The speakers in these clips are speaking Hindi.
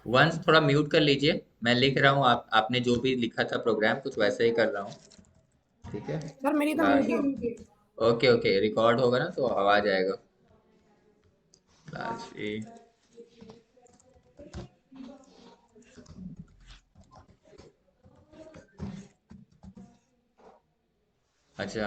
वंस थोड़ा म्यूट कर लीजिए, मैं लिख रहा हूँ, आप आपने जो भी लिखा था प्रोग्राम कुछ वैसे ही कर रहा हूँ। ठीक है। सर मेरी तो म्यूट क्लास, ही है। ओके ओके, रिकॉर्ड होगा ना तो आवाज आएगा। क्लास ए। अच्छा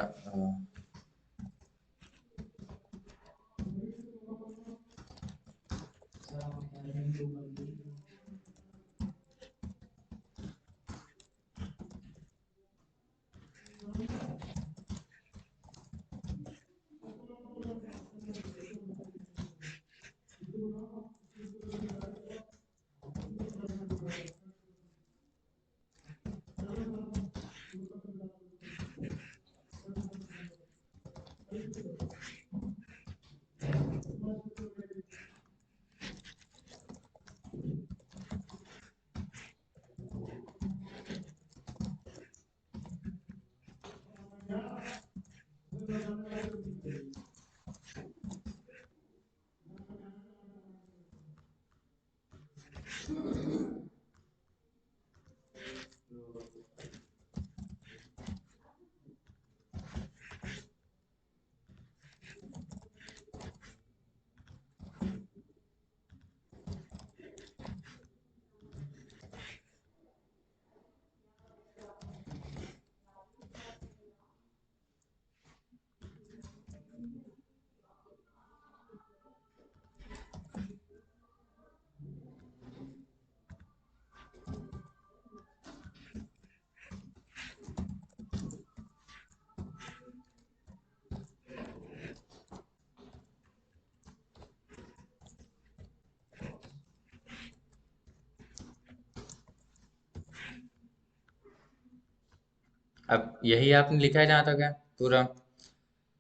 अब यही आपने लिखा है जहाँ तक है पूरा।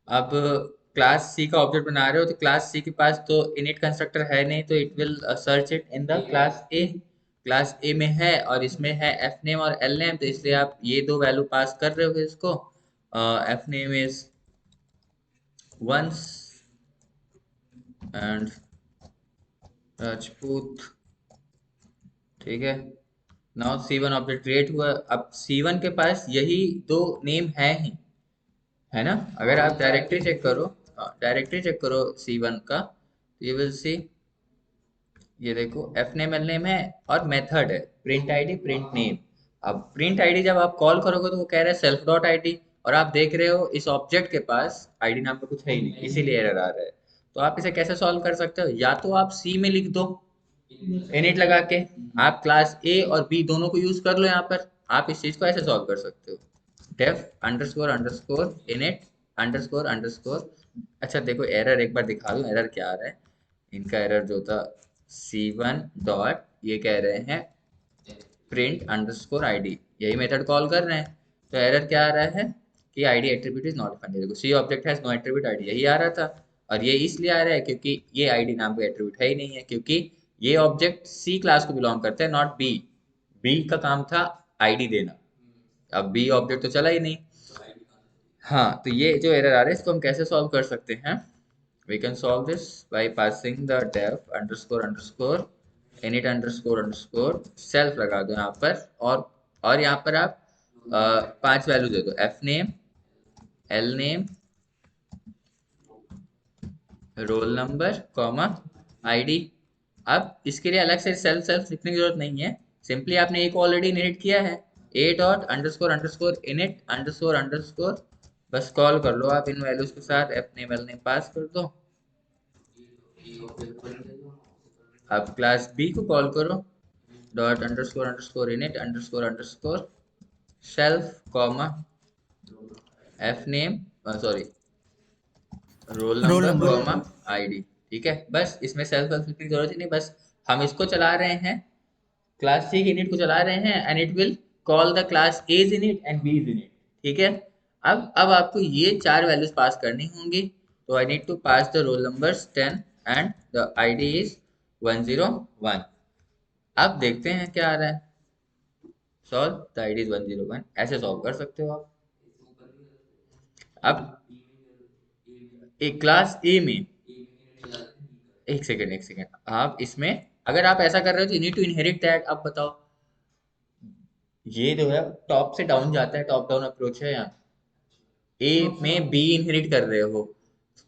अब क्लास सी का ऑब्जेक्ट बना रहे हो तो क्लास सी के पास तो इनिट कंस्ट्रक्टर है नहीं, तो it will search it in the class A. Class ए में है और इसमें है एफ नेम और एल नेम, तो इसलिए आप ये दो वैल्यू पास कर रहे हो इसको। F name is Vansh and Rajput. ठीक है। Now C one object create हुआ। अब सी वन के पास यही दो नेम है ही, है ना? अगर आप डायरेक्टरी चेक करो, डायरेक्टरी चेक करो सी वन का, यू विल सी, ये देखो एफ नेम एल नेम है और मेथड है प्रिंट आईडी प्रिंट नेम। अब प्रिंट आईडी जब आप कॉल करोगे तो वो कह रहा है सेल्फ डॉट आईडी, और आप देख रहे हो इस ऑब्जेक्ट के पास आईडी नाम का कुछ है ही नहीं, इसीलिए एरर आ रहा है। तो आप इसे कैसे सॉल्व कर सकते हो? या तो आप सी में लिख दो इनिट लगा के, आप क्लास ए और बी दोनों को यूज कर लो यहाँ पर। आप इस चीज को ऐसे सॉल्व कर सकते हो, def underscore underscore init underscore underscore. अच्छा देखो एरर एक बार दिखा दूं, एरर क्या आ रहा है। इनका एरर जो था सी वन डॉट, ये कह रहे हैं प्रिंट अंडरस्कोर आईडी, यही मेथड कॉल कर रहे हैं। तो एरर क्या आ रहा है कि ID attribute is not defined. देखो C object has no attribute ID, यही आ रहा था। और ये इसलिए आ रहा है क्योंकि ये आईडी नाम का एट्रीब्यूट है ही नहीं है, क्योंकि ये ऑब्जेक्ट सी क्लास को बिलोंग करता है, नॉट बी। बी का काम था आईडी देना, अब बी ऑब्जेक्ट तो चला ही नहीं। हाँ, तो ये जो एरर आ रहा है इसको हम कैसे सॉल्व कर सकते हैं? We can solve this by passing the def underscore underscore init underscore underscore self लगा दो यहाँ पर, और यहाँ पर आप पांच वैल्यू दे दो, F name L name roll number comma ID. अब इसके लिए अलग से सेल्फ सेल्फ लिखने की जरूरत नहीं है, सिंपली आपने एक ऑलरेडी इनिट किया है, A dot underscore underscore init underscore underscore, बस कॉल कर लो आप इन वैल्यूज के साथ, F name L name pass कर दो। अब क्लास बी को कॉल करो, dot underscore init underscore self comma F name, sorry roll roll number number. Comma ID. ठीक है, बस इसमें सेल्फ सेल्फ की जरूरत ही नहीं, बस हम इसको चला रहे हैं, क्लास सी के इनिट को चला रहे हैं, and it will call the class as init and B init. ठीक है। अब आपको ये चार वैल्यूज पास करनी होंगी, तो I need to pass the roll numbers 10 and the ID is 101। अब देखते हैं क्या आ रहा है। सॉल्व द आईडी इज 101, ऐसे सॉल्व कर सकते हो आप। अब एक क्लास ए में, एक सेकेंड आप इसमें अगर आप ऐसा कर रहे हो तो you need to inherit that. अब बताओ, ये जो है टॉप से डाउन जाता है, टॉप डाउन अप्रोच है यहाँ। ए में बी इनहेरिट कर रहे हो,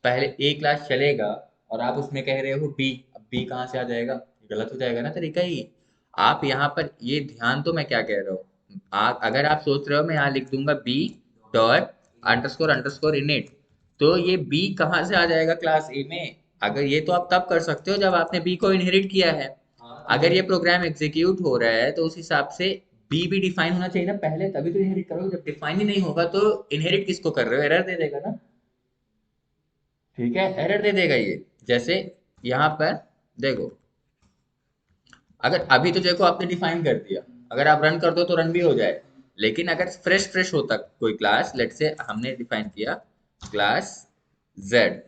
पहले ए क्लास चलेगा और आप उसमें कह रहे हो बी। अब बी कहाँ से आ जाएगा? गलत हो जाएगा ना तरीका ही। आप यहाँ पर ये ध्यान, तो मैं क्या कह रहा हूँ, अगर आप सोच रहे हो मैं यहाँ लिख दूंगा B dot underscore underscore init, तो ये बी कहाँ से आ जाएगा क्लास ए में? अगर ये तो आप तब कर सकते हो जब आपने बी को इनहेरिट किया है। अगर ये प्रोग्राम एग्जीक्यूट हो रहा है तो उस हिसाब से बी भी डिफाइन होना चाहिए ना पहले, तभी तो इनहेरिट करोगे। जब डिफाइन ही नहीं होगा तो इनहेरिट किसको कर रहे हो? एरर दे देगा ना। ठीक है, एरर दे देगा ये। जैसे यहाँ पर देखो, अगर अभी तो देखो आपने डिफाइन कर दिया, अगर आप रन कर दो तो रन भी हो जाए। लेकिन अगर फ्रेश फ्रेश होता कोई क्लास, लेट से हमने डिफाइन किया क्लास जेड,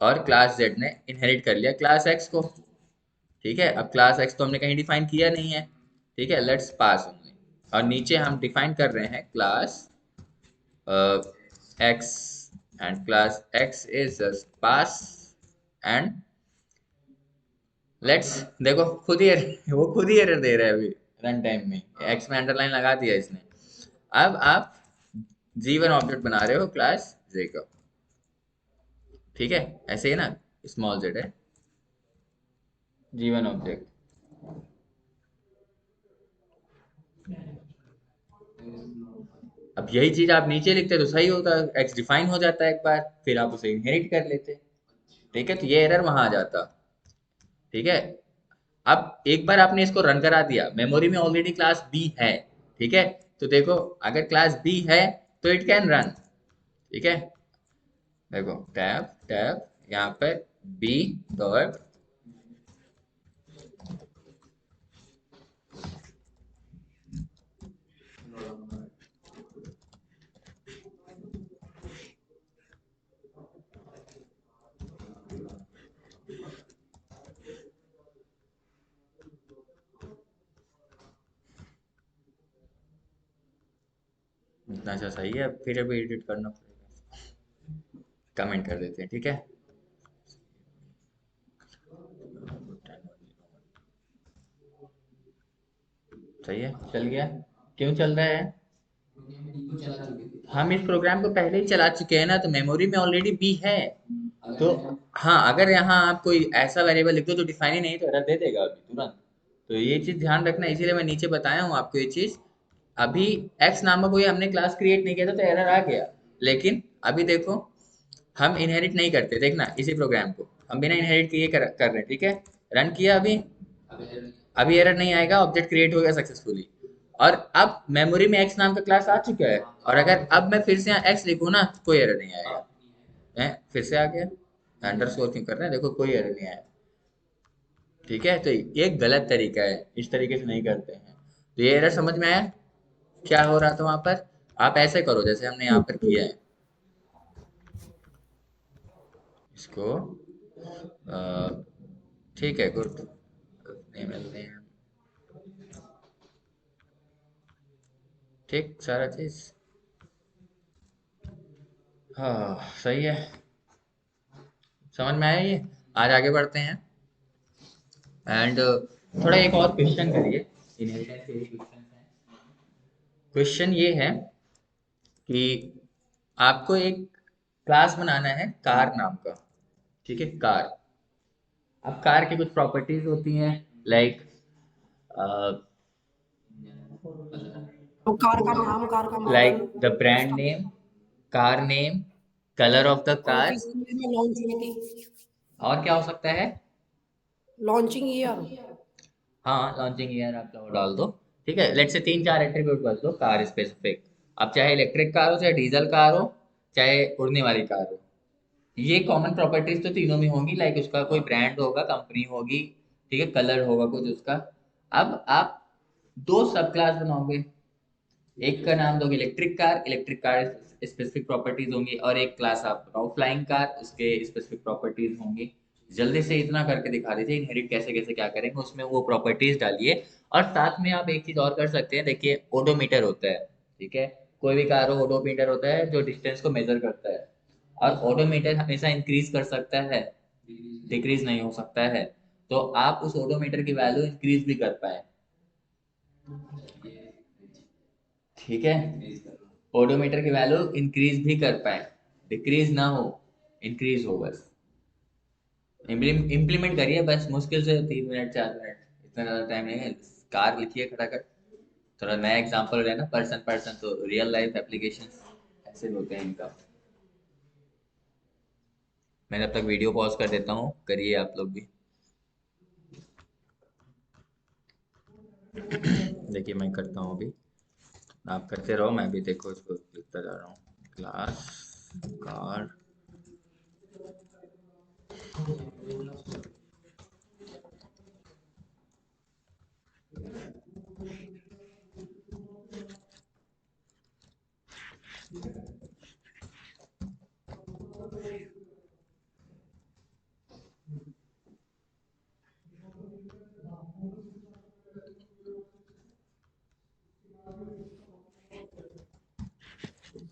और क्लास जेड ने इनहेरिट कर लिया क्लास एक्स को। ठीक है, अब क्लास एक्स तो हमने कहीं डिफाइन किया नहीं है। ठीक है, लेट्स पास ओनली। और नीचे हम डिफाइन कर रहे हैं class x, and class x is just pass. And let's देखो, वो खुद ही एरर दे रहा है अभी रन टाइम में, एक्स में अंडरलाइन लगा दिया इसने। अब आप जी वन ऑब्जेक्ट बना रहे हो क्लास जे का। ठीक है, ऐसे ही ना, स्मॉल जेड है जी वन ऑब्जेक्ट। अब यही चीज आप नीचे लिखते तो सही होता, एक्स डिफाइन हो जाता एक बार, फिर आप उसे इनहेरिट कर लेते। ठीक है, तो ये एरर वहां आ जाता। ठीक है, अब एक बार आपने इसको रन करा दिया, मेमोरी में ऑलरेडी क्लास बी है। ठीक है, तो देखो अगर क्लास बी है तो इट कैन रन। ठीक है, देखो टैब टैब यहाँ पर बी डॉट, इतना सा सही है, फिर अभी एडिट करना पड़ेगा, कमेंट कर देते हैं। ठीक है, सही है, चल गया। क्यों चल रहा है? हम इस प्रोग्राम को पहले ही चला चुके हैं ना, तो मेमोरी में ऑलरेडी बी है। तो हाँ, अगर यहाँ आप कोई ऐसा वेरिएबल लिख दो जो डिफाइन ही नहीं, तो एरर दे देगा अभी तुरंत। तो ये चीज ध्यान रखना, इसीलिए मैं नीचे बताया हूँ आपको ये चीज। अभी एक्स नामक कोई हमने क्लास क्रिएट नहीं किया था तो एरर आ गया। लेकिन अभी देखो, हम इनहेरिट नहीं करते, देखना इसी प्रोग्राम को हम बिना इनहेरिट किए कर रहे हैं। ठीक है, रन किया अभी, अभी एरर नहीं आएगा, ऑब्जेक्ट क्रिएट हो गया सक्सेसफुली। और अब मेमोरी में एक्स नाम का क्लास आ चुका है, और अगर अब मैं फिर से यहाँ एक्स लिखूँ ना, कोई एरर नहीं आएगा। है, फिर से आ गया, अंडरस्कोर क्यों कर रहे हैं, देखो कोई एरर नहीं आया। ठीक है, तो ये गलत तरीका है, इस तरीके से नहीं करते हैं। तो ये एरर समझ में आया क्या हो रहा था वहां पर? आप ऐसे करो जैसे हमने यहाँ पर किया है। इसको ठीक है, गुड, नहीं मिलते हैं। ठीक, सारा चीज हाँ सही है, समझ में आया ये। आज आगे बढ़ते हैं, एंड थोड़ा एक और क्वेश्चन करिए, इनहेरिटेंस के ही क्वेश्चन हैं। क्वेश्चन ये है कि आपको एक क्लास बनाना है कार नाम का। ठीक है, कार। अब कार की कुछ प्रॉपर्टीज होती हैं, लाइक तो कार का नाम, कार का लाइक मॉडल, द ब्रांड उसका name, car name, colour of the कौन कार, सी ईयर में लॉन्च हुई थी, और क्या हो सकता है? Launching year. हाँ, लॉन्चिंग ईयर आप वो डाल दो। ठीक है, लेट से तीन चार एट्रीब्यूट बस दो कार स्पेसिफिक। अब चाहे इलेक्ट्रिक कार हो, चाहे डीजल कार हो, चाहे उड़ने वाली कार हो, ये कॉमन प्रॉपर्टीज तो तीनों में होंगी। लाइक उसका कोई ब्रांड होगा, कंपनी होगी, ठीक है, कलर होगा कुछ उसका। अब आप दो सब क्लास बनाओगे, एक का नाम दोगे electric car, electric car specific properties होंगी, और एक क्लास आप बनाओ फ्लाइंग कार, उसके स्पेसिफिक प्रॉपर्टीज होंगी। जल्दी से इतना करके दिखा दीजिए इनहेरिट कैसे कैसे क्या करेंगे, उसमें वो प्रॉपर्टीज डालिए। और साथ में आप एक चीज और कर सकते हैं, देखिए ओडोमीटर होता है। ठीक है, कोई भी कार हो, ओडोमीटर होता है जो डिस्टेंस को मेजर करता है। और ओडोमीटर हमेशा इंक्रीज कर सकता है, डिक्रीज नहीं हो सकता है। तो आप उस ओडोमीटर की वैल्यू इंक्रीज भी कर पाए। ठीक है, ओडोमीटर की वैल्यू इंक्रीज भी कर पाए, डिक्रीज ना हो, इंक्रीज हो बस। इम्प्लीमेंट करिए बस, मुश्किल से 3 मिनट 4 मिनट, इतना ज्यादा टाइम नहीं है। कार लिखिए खटाखट, थोड़ा नया एग्जांपल है ना, पर्सन पर्सन तो रियल लाइफ एप्लीकेशन ऐसे होते हैं इनका। मैं जब तक वीडियो पॉज कर देता हूँ, करिए आप लोग भी। देखिए मैं करता हूँ अभी, आप करते रहो, मैं भी देखो इसको लिखता जा रहा हूँ। Class car.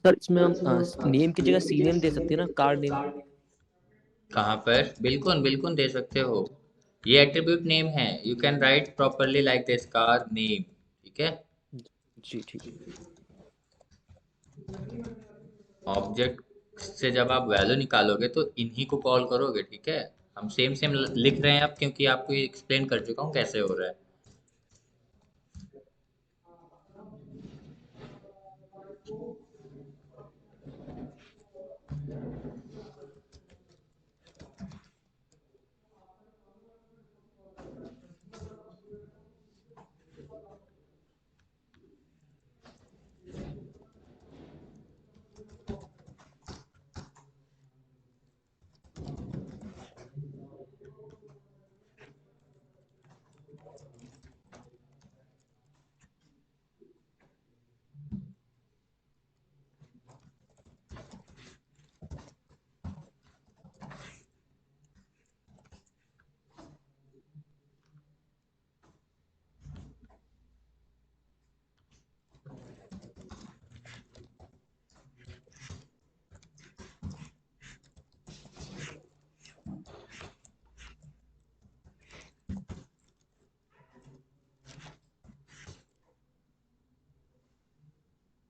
सर इसमें हम नेम की जगह सी नेम दे सकते हैं ना, कार नेम। कहाँ पर? बिल्कुल बिल्कुल दे सकते हो, ये एट्रीब्यूट नेम है, you can right properly like this car name. ठीक है, जी ठीक है। ऑब्जेक्ट से जब आप वैल्यू निकालोगे तो इन्हीं को कॉल करोगे। ठीक है, हम सेम सेम लिख रहे हैं अब, क्योंकि आपको ये एक्सप्लेन कर चुका हूँ कैसे हो रहा है।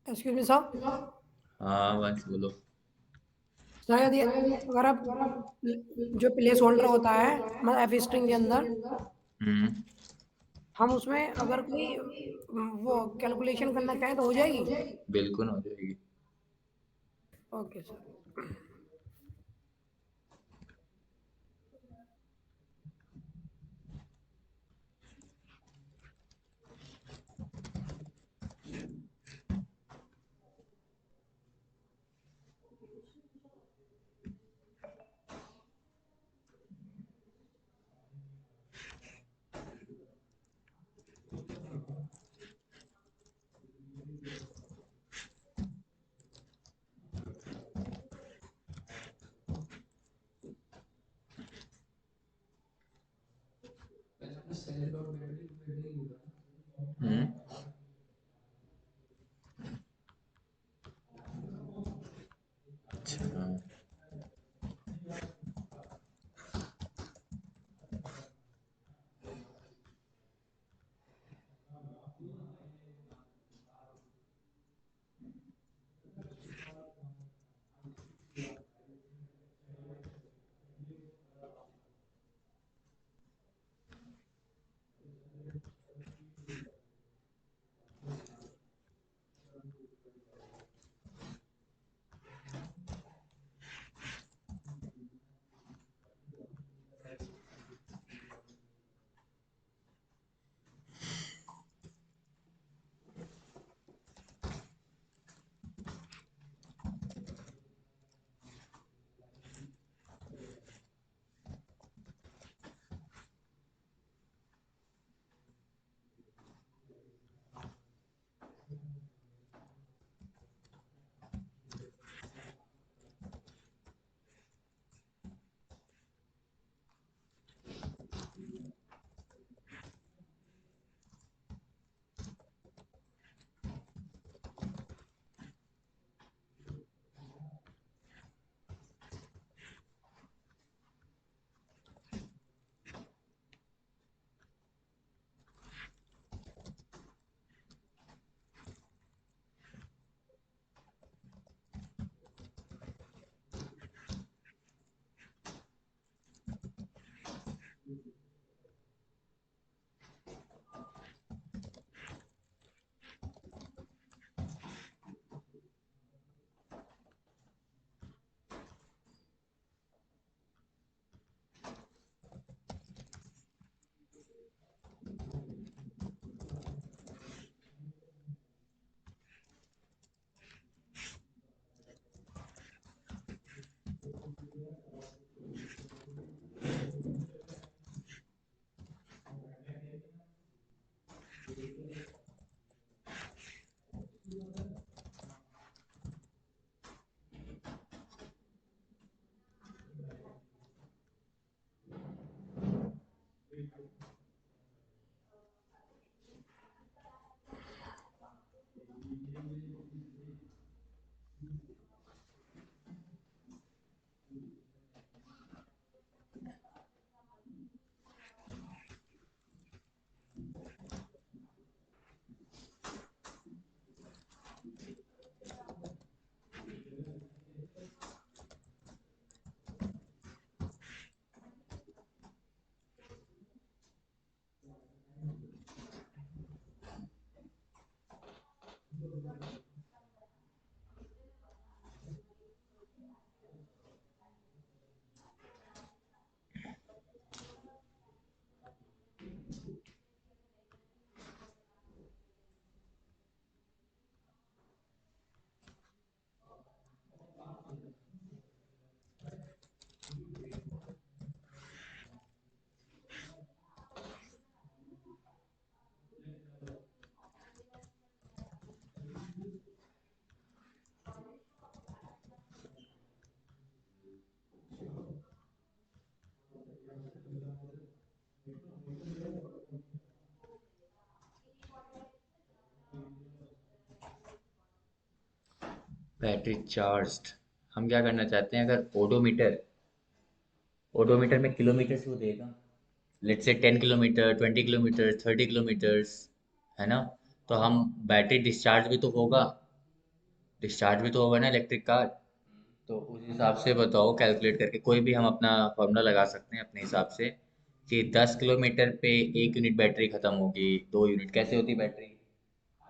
Excuse me sir. हाँ वंश बोलो। शायद ये, अगर आप जो प्लेस होल्डर होता है मतलब एफ स्ट्रिंग के अंदर, हम्म, हम उसमें अगर कोई वो कैलकुलेशन करना चाहें तो हो जाएगी। बिल्कुल हो जाएगी। Okay sir. हम्म, अच्छा। बैटरी चार्ज्ड, हम क्या करना चाहते हैं, अगर ओडोमीटर, ओडोमीटर में किलोमीटर से वो देगा, let's say 10 kilometre, 20 kilometre, 30 kilometres, है ना। तो हम बैटरी डिस्चार्ज भी तो होगा ना इलेक्ट्रिक कार। तो उस हिसाब से बताओ, कैलकुलेट करके कोई भी हम अपना फॉर्मूला लगा सकते हैं अपने हिसाब से, कि 10 किलोमीटर पे 1 यूनिट बैटरी खत्म होगी, 2 यूनिट कैसे होती बैटरी,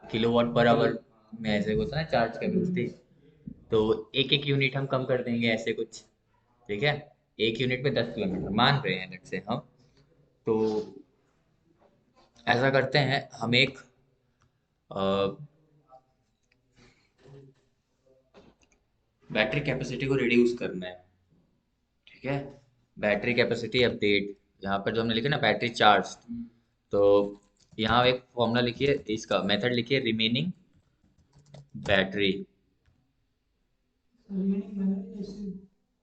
किलोवाट पर आवर में ऐसे होता है ना चार्ज कैपेसिटी। तो एक एक यूनिट हम कम कर देंगे ऐसे कुछ, ठीक है। 1 यूनिट पे 10 किलोमीटर मान रहे हैं लेट्स से हम। तो ऐसा करते हैं, हम एक बैटरी कैपेसिटी को रिड्यूस करना है, ठीक है। बैटरी कैपेसिटी अपडेट, यहाँ पर जो हमने लिखा ना बैटरी चार्ज, तो यहाँ एक फॉर्मूला लिखिए, इसका मेथड लिखिए, रिमेनिंग बैटरी,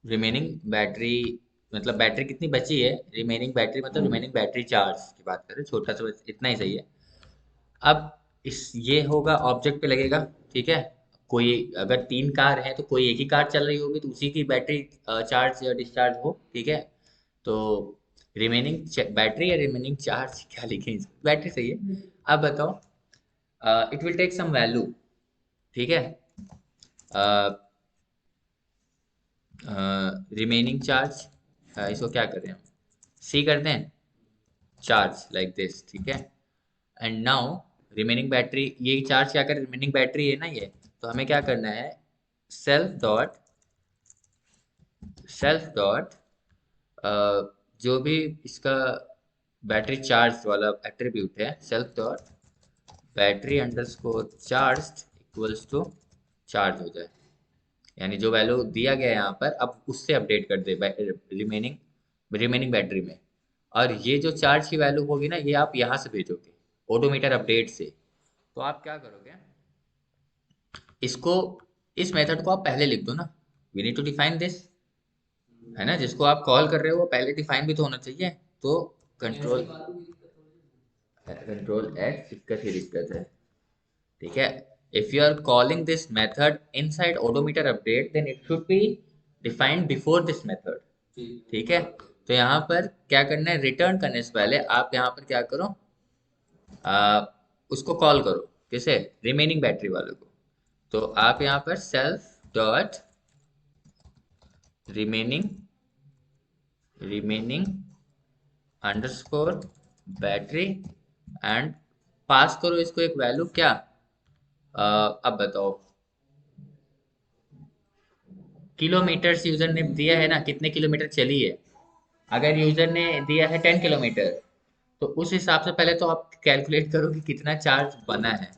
रिमेनिंग बैटरी मतलब बैटरी कितनी बची है, रिमेनिंग बैटरी मतलब रिमेनिंग बैटरी चार्ज की बात करें, छोटा सा बस इतना ही सही है। अब इस ये होगा ऑब्जेक्ट पे लगेगा, ठीक है। कोई अगर 3 कार है तो कोई एक ही कार चल रही होगी तो उसी की बैटरी चार्ज या डिस्चार्ज हो, ठीक है। तो रिमेनिंग बैटरी या रिमेनिंग चार्ज क्या लिखें, बैटरी सही है। अब बताओ, it will take some value, ठीक है। रिमेनिंग चार्ज, इसको क्या करें हम, सी करते हैं, चार्ज लाइक दिस, ठीक है। एंड नाउ रिमेनिंग बैटरी, ये चार्ज क्या करे, रिमेनिंग बैटरी है ना ये, तो हमें क्या करना है, सेल्फ डॉट जो भी इसका बैटरी चार्ज वाला एट्रीब्यूट है, self dot battery underscore charge equals to charge हो जाए, यानी जो वैल्यू दिया गया है यहाँ पर अब उससे अपडेट कर दे रिमेनिंग रिमेनिंग बैटरी में। और ये जो चार्ज की वैल्यू होगी ना, ये आप यहाँ से भेजोगे ओडोमीटर अपडेट से। तो आप क्या करोगे, इसको, इस मेथड को आप पहले लिख दो ना, we need to define this, है ना। जिसको आप कॉल कर रहे हो वो पहले डिफाइन भी तो होना चाहिए। तो कंट्रोल कंट्रोल एक्स, दिक्कत ही दिक्कत है, ठीक है। If you are calling this method inside odometer update then it should be defined before this method, ठीक है। तो यहाँ पर क्या करना है, रिटर्न करने से पहले आप यहाँ पर क्या करो, आ, उसको कॉल करो, किसे, रिमेनिंग बैटरी वाले को। तो आप यहाँ पर self dot remaining remaining underscore battery and pass करो इसको एक वैल्यू क्या, अब बताओ, किलोमीटर्स यूजर ने दिया है ना, कितने किलोमीटर चली है। अगर यूजर ने दिया है 10 किलोमीटर, तो उस हिसाब से पहले तो आप कैलकुलेट करो कि कितना चार्ज बना है,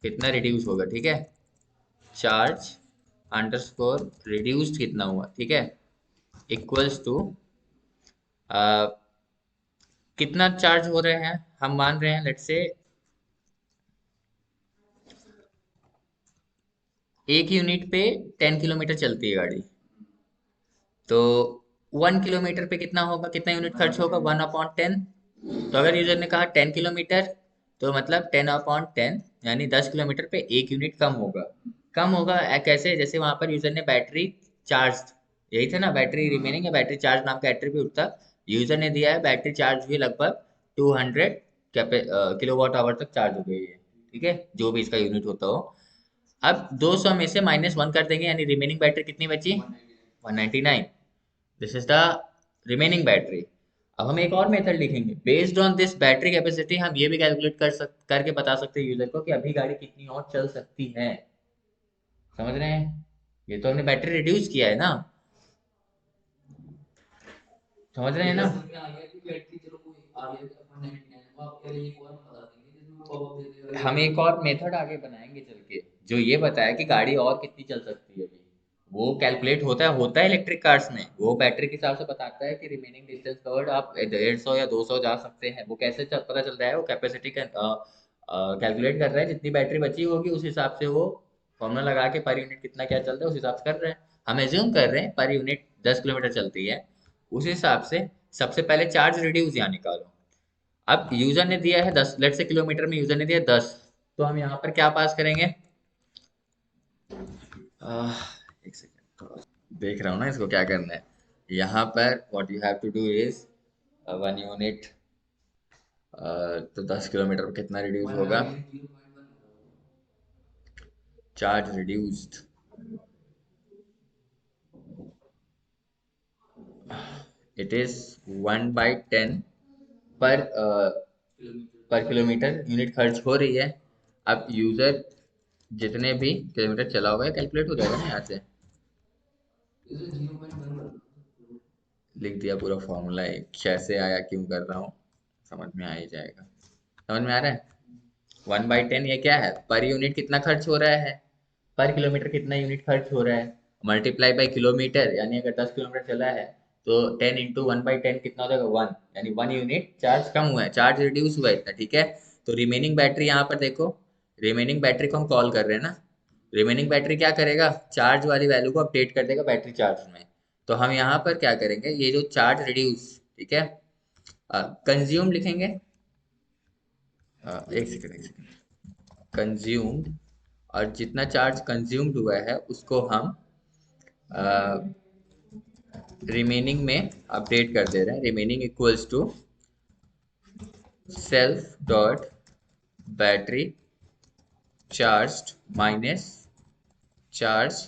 कितना रिड्यूस होगा, ठीक है। चार्ज अंडरस्कोर रिड्यूस्ड कितना हुआ, ठीक है, इक्वल्स टू कितना चार्ज हो रहे हैं, हम मान रहे हैं लेट्स से 1 यूनिट पे 10 किलोमीटर चलती है गाड़ी। तो 1 किलोमीटर पे कितना होगा, कितना यूनिट खर्च होगा, 1/10। तो अगर यूजर ने कहा 10 किलोमीटर, तो मतलब 10/10 यानी 10 किलोमीटर पे 1 यूनिट कम होगा। कम होगा कैसे, जैसे वहां पर यूजर ने बैटरी चार्ज, यही था ना बैटरी रिमेनिंग या बैटरी चार्ज नाम का एट्रीब्यूट था, यूजर ने दिया है बैटरी चार्ज हुई लगभग 200 किलोवाट आवर तक चार्ज हो गई है, ठीक है, जो भी इसका यूनिट होता हो। अब 200 में से -1 कर देंगे, यानी रिमेनिंग बैटरी कितनी बची, 199। This is the remaining battery. अब हम एक और मेथड लिखेंगे, based on this battery capacity हम ये भी कैलकुलेट करके बता सकते हैं यूजर को कि अभी गाड़ी कितनी और चल सकती है। समझ रहे हैं? ये तो हमने बैटरी रिड्यूस किया है ना, समझ रहे हैं ना? हम एक और मेथड आगे बनाएंगे चल के, जो ये बताया कि गाड़ी और कितनी चल सकती है अभी। वो कैलकुलेट होता है इलेक्ट्रिक कार्स में, वो बैटरी के हिसाब से बताता है कि रिमेनिंग डिस्टेंस कवर्ड आप 150 या 200 जा सकते हैं। वो कैसे पता चल रहा है? वो कैपेसिटी का कैलकुलेट कर रहा है, जितनी बैटरी बची होगी उस हिसाब से वो फॉर्मूला लगा के पर यूनिट कितना क्या चलता है उस हिसाब से कर रहे हैं। हम एज्यूम कर रहे हैं पर यूनिट 10 किलोमीटर चलती है, उस हिसाब से सबसे पहले चार्ज रिड्यूस यहाँ निकालो। अब यूजर ने दिया है 10, लेट से किलोमीटर में यूजर ने दिया 10, तो हम यहाँ पर क्या पास करेंगे? एक सेकेंड, देख रहा हूँ ना इसको क्या करना है। यहाँ पर what you have to do is 1 unit, तो 10 किलोमीटर में कितना रिड्यूस होगा? चार्ज रिड्यूस्ड, इट इज 1/10 पर किलोमीटर यूनिट खर्च हो रही है। अब यूजर जितने भी किलोमीटर चला होगा कैलकुलेट हो जाएगा ना यहाँ से, लिख दिया पूरा फॉर्मूला, कैसे आया क्यों कर रहा हूँ समझ में आ ही जाएगा। समझ में आ रहा है? 1/10 ये क्या है? पर यूनिट कितना खर्च हो रहा है, पर किलोमीटर कितना यूनिट खर्च हो रहा है, मल्टीप्लाई बाई किलोमीटर, यानी अगर 10 किलोमीटर चला है तो 10 × 1/10 कितना हो जाएगा? 1, यानी 1 यूनिट चार्ज कम हुआ है, चार्ज रिड्यूस हुआ है इतना, ठीक है। तो रिमेनिंग बैटरी यहाँ पर देखो, रिमेनिंग बैटरी को हम कॉल कर रहे हैं ना, रिमेनिंग बैटरी क्या करेगा? चार्ज वाली वैल्यू को अपडेट कर देगा बैटरी चार्ज में। तो हम यहाँ पर क्या करेंगे, ये जो चार्ज रिड्यूस, ठीक है, कंज्यूम लिखेंगे, एक सेकेंड, कंज्यूम्ड, और जितना चार्ज कंज्यूम्ड हुआ है उसको हम रिमेनिंग में अपडेट कर दे रहे हैं। Remaining equals to self dot battery charge minus charge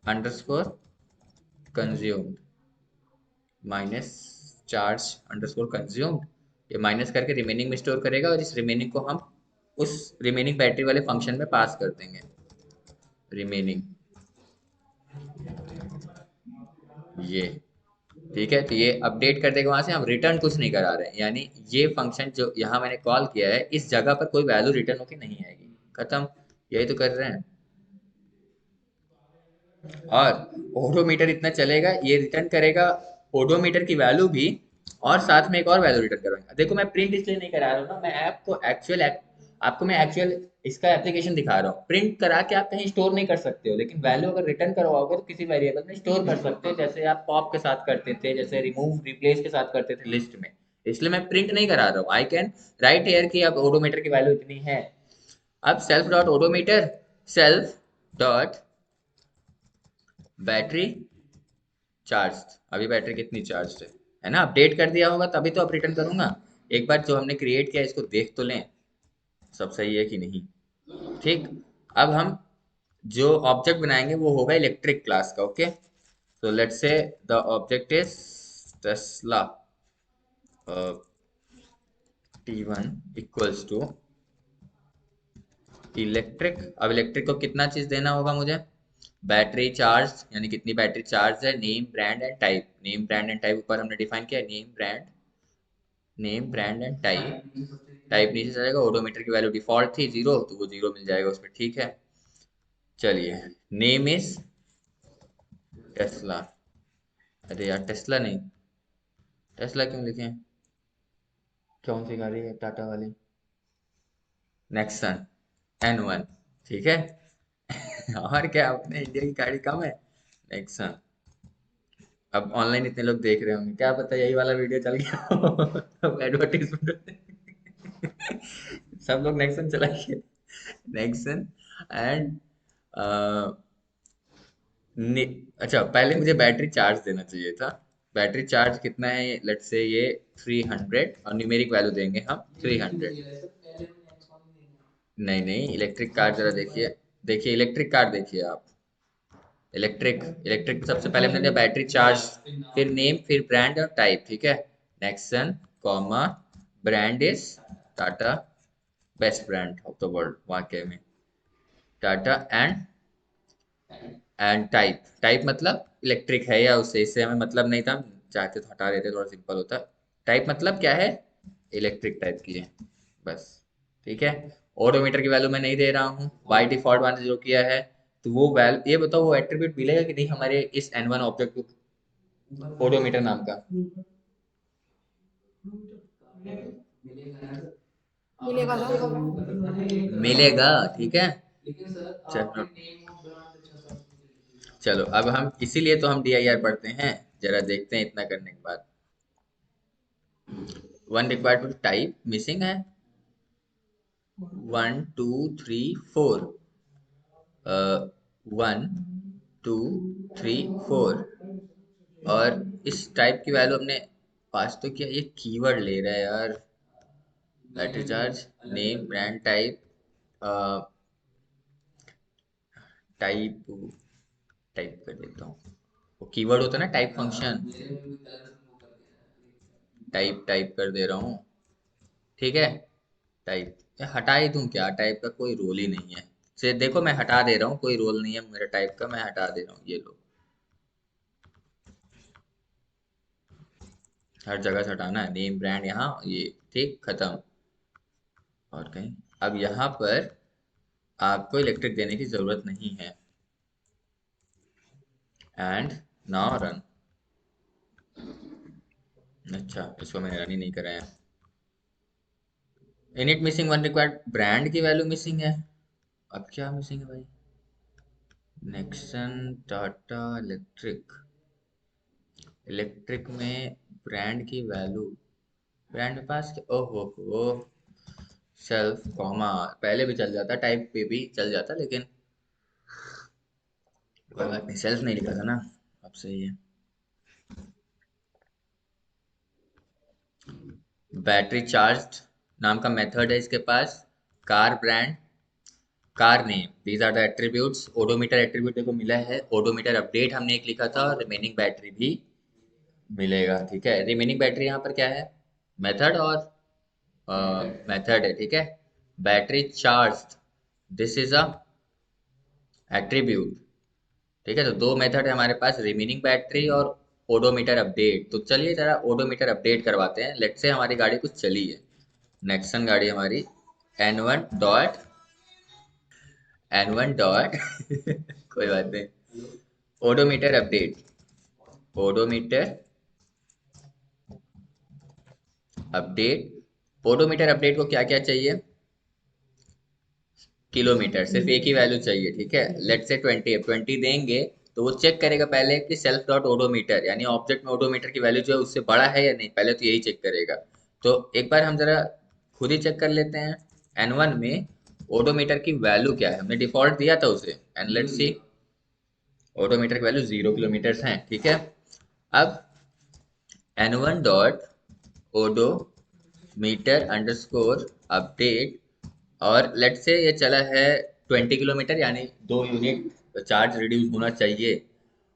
underscore consumed minus charge underscore consumed, ये माइनस करके रिमेनिंग में स्टोर करेगा और इस रिमेनिंग को हम उस रिमेनिंग बैटरी वाले फंक्शन में पास कर देंगे। रिमेनिंग ये, ठीक है, तो ये अपडेट कर देगा वहां से, हम रिटर्न कुछ नहीं करा रहे हैं, यानी ये फंक्शन जो यहाँ मैंने कॉल किया है इस जगह पर कोई वैल्यू रिटर्न होके नहीं आएगी, खत्म, यही तो कर रहे हैं। और ओडोमीटर इतना चलेगा, ये रिटर्न करेगा ओडोमीटर की वैल्यू भी, और साथ में एक और वैल्यू रिटर्न करेगा। देखो मैं प्रिंट इसलिए नहीं करा रहा हूँ ना, मैं ऐप को आपको मैं एक्चुअल इसका एप्लीकेशन दिखा रहा हूँ। प्रिंट करा के आप कहीं स्टोर नहीं कर सकते हो, लेकिन वैल्यू अगर रिटर्न करवाओगे तो किसी वेरिएबल में स्टोर कर सकते हो, जैसे आप पॉप के साथ करते थे, जैसे रिमूव रिप्लेस के साथ करते थे लिस्ट में। इसलिए मैं प्रिंट नहीं करा रहा हूँ, आई कैन राइट हियर कि अब ओडोमीटर की वैल्यू इतनी है। अब self dot odometer, self dot battery charge, अभी बैटरी कितनी चार्ज है ना, अपडेट कर दिया होगा तभी तो अब रिटर्न करूंगा। एक बार जो हमने क्रिएट किया इसको देख तो लें सब सही है कि नहीं, ठीक। अब हम जो ऑब्जेक्ट बनाएंगे वो होगा इलेक्ट्रिक क्लास का, ओके। तो let's say the object is Tesla T1 equals to electric. अब इलेक्ट्रिक को कितना चीज देना होगा मुझे? बैटरी चार्ज, यानी कितनी बैटरी चार्ज है, name brand and type, name brand and type ऊपर हमने डिफाइन किया, name brand and type, type नीचे चलेगा। ओडोमीटर की वैल्यू डिफॉल्ट थी 0, तो वो 0 मिल जाएगा उसमें, ठीक है। चलिए, नेम इज टेस्ला, अरे यार टेस्ला नहीं, टेस्ला क्यों लिखे, कौन सी गाड़ी है टाटा वाली? नेक्सन N1, ठीक है। और क्या, अपने इंडिया की गाड़ी कम है, नेक्सन। अब ऑनलाइन इतने लोग देख रहे होंगे, क्या पता यही वाला वीडियो चल गया हो अब एडवर्टीजमेंट सब लोग नेक्सन चलाइए, नेक्सन एंड अच्छा पहले मुझे बैटरी चार्ज देना चाहिए था। बैटरी चार्ज कितना है, लेट्स से ये 300, और न्यूमेरिक वैल्यू देंगे हम 300। नहीं नहीं, इलेक्ट्रिक कार जरा देखिए, देखिए इलेक्ट्रिक कार देखिए आप, इलेक्ट्रिक इलेक्ट्रिक सबसे पहले हमने दिया बैटरी चार्ज, फिर नेम, फिर ब्रांड और टाइप, ठीक है। Nexon comma brand is Tata, best brand of the world वाकई में, टाटा एंड टाइप, टाइप मतलब इलेक्ट्रिक है या उससे, इससे हमें मतलब नहीं था, चाहते तो हटा देते, थोड़ा सिंपल होता। टाइप मतलब क्या है, इलेक्ट्रिक टाइप की है बस, ठीक है। ओडोमीटर की वैल्यू मैं नहीं दे रहा हूँ, बाय डिफॉल्ट मैंने जो किया है, तो वो वैल्यू, ये बताओ वो एट्रीब्यूट मिलेगा कि नहीं हमारे इस N1 ऑब्जेक्ट को, ओडोमीटर नाम का? मिलेगा सर। मिलेगा, ठीक है। चलो चलो, अब हम इसीलिए तो हम DIR पढ़ते हैं, जरा देखते हैं इतना करने के बाद। One required to type missing है, 1 2 3 4, 1 2 3 4, और इस टाइप की वैल्यू हमने पास तो किया, ये कीवर्ड ले रहा है यार, battery charge name brand type, type type कर देता हूँ, वो कीवर्ड होता है ना टाइप फंक्शन, टाइप टाइप कर दे रहा हूँ, ठीक है। टाइप हटा ही दूं क्या, टाइप का कोई रोल ही नहीं है, से देखो मैं हटा दे रहा हूँ, कोई रोल नहीं है मेरा टाइप का, मैं हटा दे रहा हूँ, ये लो, हर जगह से हटाना है, नेम ब्रांड यहाँ, ये ठीक, खत्म। और कहीं, अब यहाँ पर आपको इलेक्ट्रिक देने की जरूरत नहीं है, एंड नाउ रन। अच्छा, इसको मैंने रन ही नहीं कराया। Init missing one required, brand की वैल्यू मिसिंग है, अब क्या मिसिंग है भाई, नेक्सन टाटा इलेक्ट्रिक, इलेक्ट्रिक में ब्रांड की वैल्यू, ब्रांड के पास ओहो हो, सेल्फ कॉमा, पहले भी चल जाता, टाइप पे भी चल जाता, लेकिन कोई बात नहीं, सेल्फ नहीं लिखा था ना, अब सही है। बैटरी चार्ज नाम का मेथड है इसके पास, car brand, car name, these are the attributes, odometer attribute देखो मिला है, ओडोमीटर अपडेट हमने एक लिखा था, और रिमेनिंग बैटरी भी मिलेगा, ठीक है। रिमेनिंग बैटरी यहाँ पर क्या है, मेथड और मेथड है, ठीक है। Battery charge, this is a attribute, ठीक है। तो दो मेथड है हमारे पास, रिमेनिंग बैटरी और ओडोमीटर अपडेट। तो चलिए जरा ओडोमीटर अपडेट करवाते हैं, लेट से हमारी गाड़ी कुछ चली है, नेक्सन गाड़ी हमारी, N1 डॉट कोई बात नहीं, odometer update, odometer update, odometer update को क्या क्या चाहिए, किलोमीटर, सिर्फ एक ही वैल्यू चाहिए, ठीक है। लेट से 20, 20 देंगे तो वो चेक करेगा पहले कि सेल्फ डॉट ओडोमीटर, यानी ऑब्जेक्ट में ओडोमीटर की वैल्यू जो है उससे बड़ा है या नहीं, पहले तो यही चेक करेगा। तो एक बार हम जरा खुद ही चेक कर लेते हैं, N1 में ओडोमीटर की वैल्यू क्या है, हमने डिफॉल्ट दिया था उसे, एंड लेट्स सी, ओडोमीटर की वैल्यू 0 किलोमीटर है, ठीक है। अब N1 dot odometer underscore update, और लेट से ये चला है 20 किलोमीटर, यानी 2 यूनिट चार्ज रिड्यूस होना चाहिए,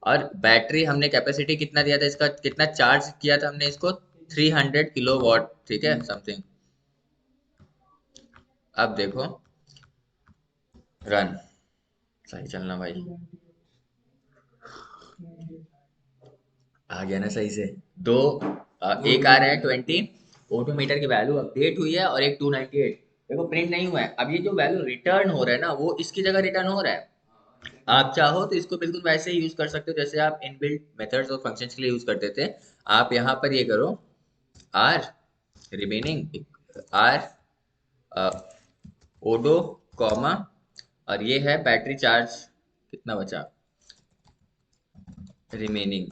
और बैटरी हमने कैपेसिटी कितना दिया था इसका, कितना चार्ज किया था हमने इसको, 300 किलोवाट, ठीक है, समथिंग। अब देखो रन, सही चलना भाई, आ गया ना सही से, दो एक आ रहा है 20, ओडोमीटर की वैल्यू अपडेट हुई है, और एक 298, देखो प्रिंट नहीं हुआ है। अब ये जो वैल्यू रिटर्न हो रहा है ना, वो इसकी जगह रिटर्न हो रहा है। आप चाहो तो इसको बिल्कुल वैसे ही यूज कर सकते हो जैसे आप इनबिल्ट मेथड्स और फंक्शंस के लिए यूज करते थे। आप यहाँ पर ये करो, आर रिमेनिंग, आर ओडो कॉमा, और ये है बैटरी चार्ज कितना बचा, रिमेनिंग,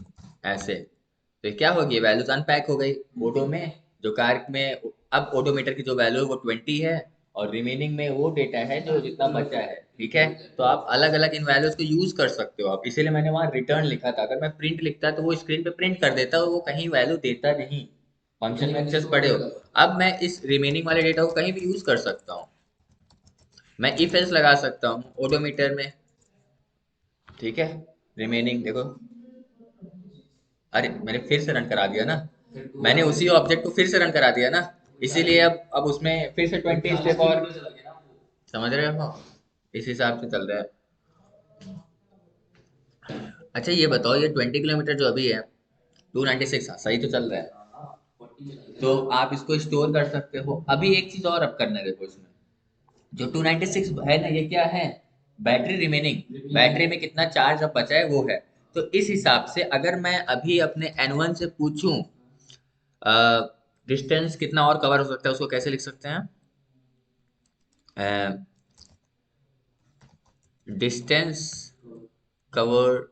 ऐसे। तो ये क्या होगी, वैल्यूज अनपैक हो गई ओडो में, जो कार में, अब ओडोमीटर की जो वैल्यू है वो 20 है, और रिमेनिंग में वो डेटा है जो जितना बचा है, ठीक है। तो आप अलग अलग इन वैल्यूज को यूज कर सकते हो आप, इसीलिए मैंने वहां रिटर्न लिखा था, अगर मैं प्रिंट लिखता तो वो स्क्रीन पे प्रिंट कर देता, वो कहीं वैल्यू देता नहीं, फंक्शन में एक्सेस पड़े हो। अब मैं इस रिमेनिंग वाले डेटा को कहीं भी यूज कर सकता हूँ, मैं इफ एल्स लगा सकता हूँ ओडोमीटर में, ठीक है। रिमेनिंग देखो, अरे मैंने फिर से रन करा दिया ना, मैंने उसी ऑब्जेक्ट को फिर से रन करा दिया ना, इसीलिए अब उसमें फिर से 20 स्टेप और, समझ रहे हो, इस हिसाब से चल रहा है। अच्छा ये बताओ, ये 20 किलोमीटर जो अभी है 296, हाँ सही तो चल रहा है, तो आप इसको स्टोर कर सकते हो। अभी एक चीज और अब करना देखो इसमें, जो 296 है ना, ये क्या है, बैटरी रिमेनिंग, बैटरी में कितना चार्ज अब बचा है वो है। तो इस हिसाब से अगर मैं अभी अपने N1 से पूछूं डिस्टेंस कितना और कवर हो सकता है, उसको कैसे लिख सकते हैं, डिस्टेंस कवर,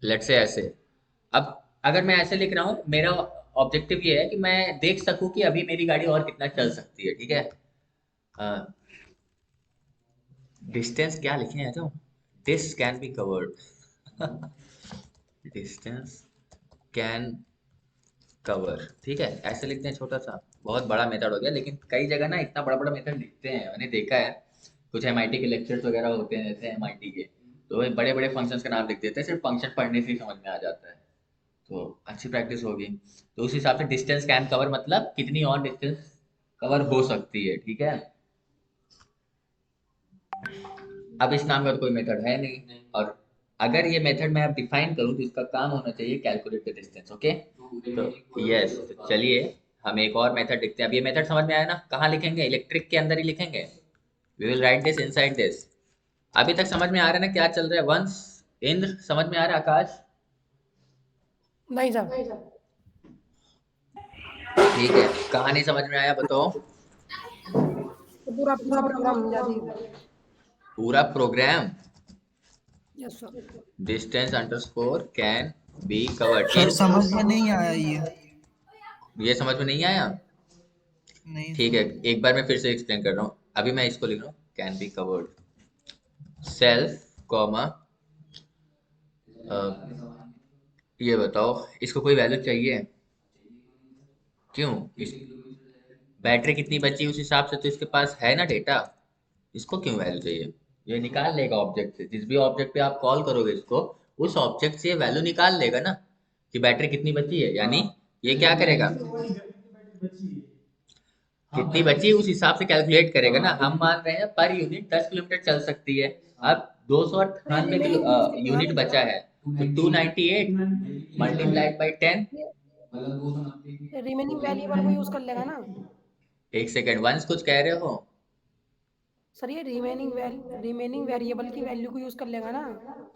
लेट्स से ऐसे। अब अगर मैं ऐसे लिख रहा हूँ, मेरा ऑब्जेक्टिव ये है कि मैं देख सकूं कि अभी मेरी गाड़ी और कितना चल सकती है, ठीक है। डिस्टेंस क्या लिखे हैं, तो this can be covered, distance can cover, ठीक है, ऐसे लिखते हैं छोटा सा। बहुत बड़ा मेथड हो गया, लेकिन कई जगह ना इतना बड़ा बड़ा मेथड लिखते हैं, मैंने देखा है। कुछ एमआईटी के लेक्चर्स वगैरह होते हैं जैसे एमआईटी के, तो वो बड़े बड़े फंक्शंस का नाम लिख देते हैं, सिर्फ फंक्शन पढ़ने से ही समझ में आ जाता है। तो अच्छी प्रैक्टिस होगी। तो उस हिसाब से डिस्टेंस कैन कवर मतलब कितनी और डिस्टेंस कवर हो सकती है, ठीक है। अब इस नाम का तो कोई मेथड है नहीं, और अगर ये मेथड मैं अब डिफाइन करूं तो इसका काम होना चाहिए कैलकुलेट द डिस्टेंस, ओके। तो यस, तो चलिए हम एक और मेथड लिखते हैं। अब ये मेथड समझ में आया ना, कहाँ लिखेंगे, इलेक्ट्रिक के अंदर ही लिखेंगे। We will write this inside this. अभी तक समझ में आ रहा है ना क्या चल रहा है, वंश, इंद्र, समझ में आ रहा है, आकाश? नहीं सर। ठीक है, कहाँ नहीं समझ में आया बताओ। तो पूरा पूरा प्रोग्राम समझा दीजिए। पूरा program, yes sir. Distance underscore can be covered sir in, समझ में नहीं आया ये। ये समझ में नहीं आया? नहीं ठीक है, सर। एक बार मैं फिर से एक्सप्लेन कर रहा हूँ। अभी मैं इसको लिख रहा हूँ, can be covered self comma, ये बताओ इसको कोई वैल्यू चाहिए, क्यों, इस बैटरी कितनी बची उस हिसाब से तो इसके पास है ना डेटा, इसको क्यों वैल्यू चाहिए? ये निकाल लेगा ऑब्जेक्ट से, जिस भी ऑब्जेक्ट पे आप कॉल करोगे इसको, उस ऑब्जेक्ट से ये वैल्यू निकाल लेगा ना कि बैटरी कितनी बची है, यानी ये क्या करेगा, कितनी बची उस हिसाब से कैलकुलेट करेगा ना। हम मान रहे हैं पर यूनिट 10 किलोमीटर चल सकती है, अब नहीं 298 रिमेनिंग यूज कर लेगा यूनिट ना बचा है, तो 298 मल्टीप्लाइड बाई 10। ये रिमेनिंग वेरिएबल को यूज कर लेगा ना। एक सेकेंड, वंस कुछ कह रहे हो? सर ये रिमेनिंग वेरिएबल की वैल्यू को यूज कर लेगा ना।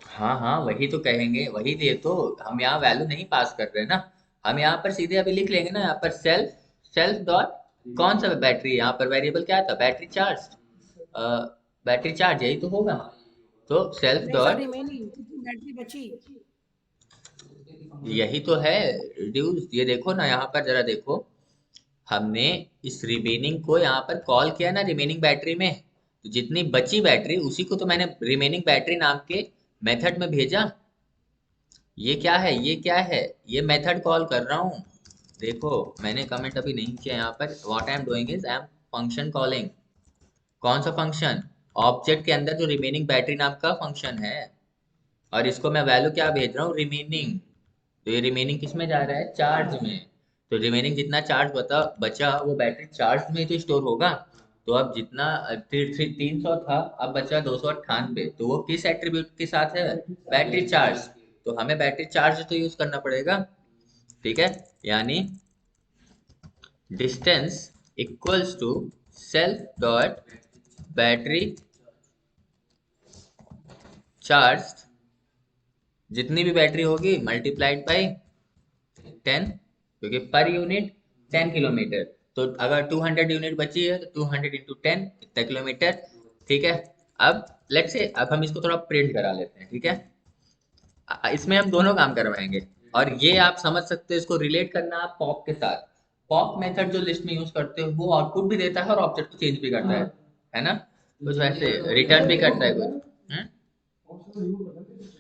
हाँ हाँ, वही तो कहेंगे, वही दे, तो हम यहाँ वैल्यू नहीं पास कर रहे ना, हम यहाँ पर सीधे अभी लिख लेंगे ना, यहाँ पर सेल्फ, सेल्फ डॉट कौन सा बैटरी, यहाँ पर वेरिएबल क्या था, बैटरी चार्ज, बैटरी चार्ज यही तो होगा, तो सेल्फ नहीं सर, डॉट, रिमेनिंग कितनी बैटरी बची। यही तो है रिड्यूस। ये देखो ना, यहाँ पर जरा देखो, हमने इस रिमेनिंग को यहाँ पर कॉल किया ना रिमेनिंग बैटरी में, तो जितनी बची बैटरी उसी को तो मैंने रिमेनिंग बैटरी नाम के मेथड में भेजा। ये क्या है, ये क्या है, ये मेथड कॉल कर रहा हूँ। देखो मैंने कमेंट अभी नहीं किया यहाँ पर, what I am doing is I am function calling. कौन सा फंक्शन, ऑब्जेक्ट के अंदर जो रिमेनिंग बैटरी नाम का फंक्शन है, और इसको मैं वैल्यू क्या भेज रहा हूँ, रिमेनिंग। तो ये रिमेनिंग किस में जा रहा है, चार्ज में। तो रिमेनिंग जितना चार्ज बचा वो बैटरी चार्ज में ही तो स्टोर होगा। तो अब जितना 300 था, अब बचा 298, तो वो किस एट्रीब्यूट के साथ है, बैटरी चार्ज। तो हमें बैटरी चार्ज तो यूज करना पड़ेगा, ठीक है। यानी distance equals to self dot battery charge, जितनी भी बैटरी होगी मल्टीप्लाइड बाई 10, क्योंकि पर यूनिट 10 किलोमीटर, तो अगर 200 यूनिट बची है तो 200 इंटू 10 कितना किलोमीटर, ठीक है। अब लेट्स से अब हम इसको थोड़ा प्रिंट करा लेते हैं, ठीक है। इसमें हम दोनों काम करवाएंगे, और ये आप समझ सकते हो, इसको रिलेट करना आप पॉप के साथ। पॉप मेथड जो लिस्ट में यूज करते हो वो आउटपुट भी देता है और ऑब्जेक्ट को चेंज भी करता है ना, कुछ वैसे रिटर्न भी करता है कुछ,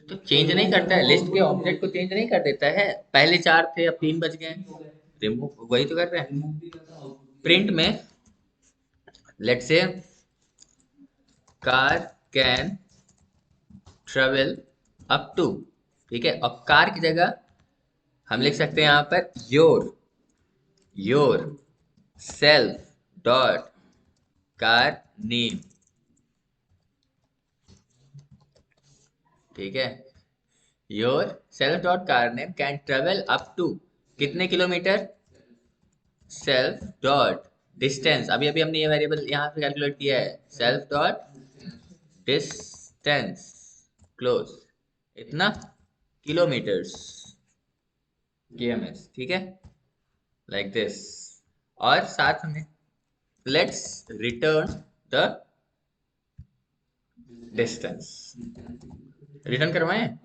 तो चेंज नहीं करता है, लिस्ट के ऑब्जेक्ट को चेंज नहीं कर देता है, पहले 4 थे अब 3 बच गए, रिमूव वही तो कर रहे हैं। प्रिंट में let's say car can travel up to, ठीक है, अब कार की जगह हम लिख सकते हैं यहाँ पर your self dot car name, ठीक है। Your self dot car name can travel up to कितने किलोमीटर, सेल्फ डॉट डिस्टेंस, अभी अभी हमने ये वेरिएबल यहाँ पे कैलकुलेट किया है, सेल्फ डॉट डिस्टेंस क्लोज, इतना किलोमीटर्स, kms, ठीक है, लाइक दिस। और साथ में let's return the distance, return करवाएं,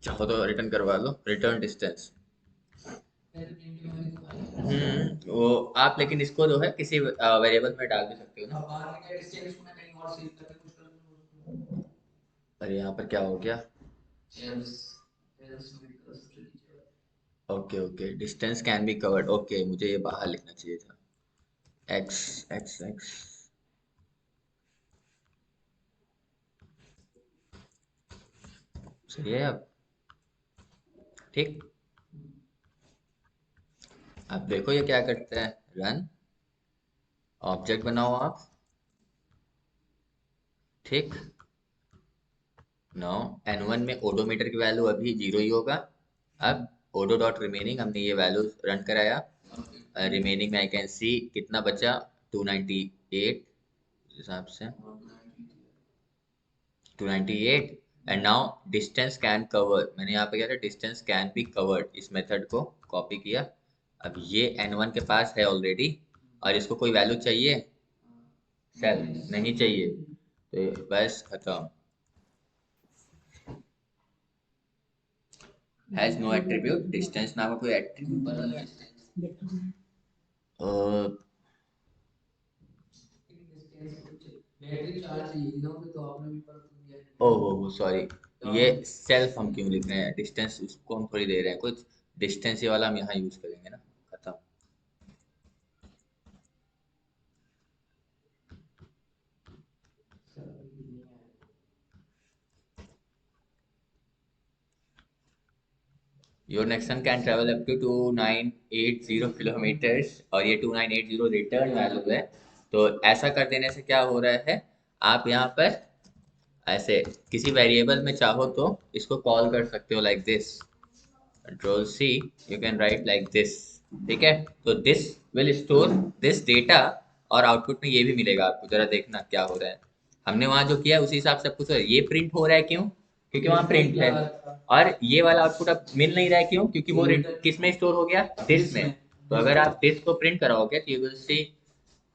चाहो तो रिटर्न करवा लो, रिटर्न डिस्टेंस। वो आप लेकिन इसको जो है किसी वेरिएबल में डाल भी सकते हो ना। अरे यहाँ पर क्या हो गया, okay okay, distance can be covered, okay मुझे ये बाहर लिखना चाहिए था, एक्स एक्स एक्स, सही है अब, ठीक। अब देखो ये क्या करता है, रन ऑब्जेक्ट बनाओ आप, ठीक। नो n1 में ओडोमीटर की वैल्यू अभी 0 ही होगा। अब ओडो डॉट रिमेनिंग, हमने ये वैल्यू रन कराया, रिमेनिंग में आई कैन सी कितना बचा, 298 हिसाब से 298। And now distance can cover, मैंने यहाँ पे क्या था, डिस्टेंस कैन बी कवर्ड, इस मेथड को कॉपी किया। अब ये n1 के पास है ऑलरेडी, और इसको कोई वैल्यू चाहिए, सेल्फ नहीं चाहिए, तो बस खत्म, हैज नो एट्रीब्यूट, डिस्टेंस नाम का कोई एट्रीब्यूट नहीं है। ओह सॉरी, ये सेल्फ हम क्यों लिख रहे हैं, डिस्टेंस उसको हम थोड़ी दे रहे हैं कुछ, डिस्टेंस ये वाला हम यहाँ यूज करेंगे ना, खत्म। Your Nexon can travel up to 2980 kilometres, और ये 2980 रिटर्न वैल्यू है। तो ऐसा कर देने से क्या हो रहा है, आप यहाँ पर ऐसे किसी वेरिएबल में चाहो तो इसको कॉल कर सकते हो, like this, control C, you can write like this, ठीक है। तो this will store this data, और आउटपुट में ये भी मिलेगा आपको, जरा देखना क्या हो रहा है, हमने वहां जो किया उसी हिसाब से सब कुछ हो रहा है। ये प्रिंट हो रहा है क्यों, क्योंकि वहां प्रिंट है, और ये वाला आउटपुट अब मिल नहीं रहा है क्यों, क्योंकि वो किस में स्टोर हो गया, दिस में। तो अगर आप दिस को प्रिंट कराओगे तो यू विल सी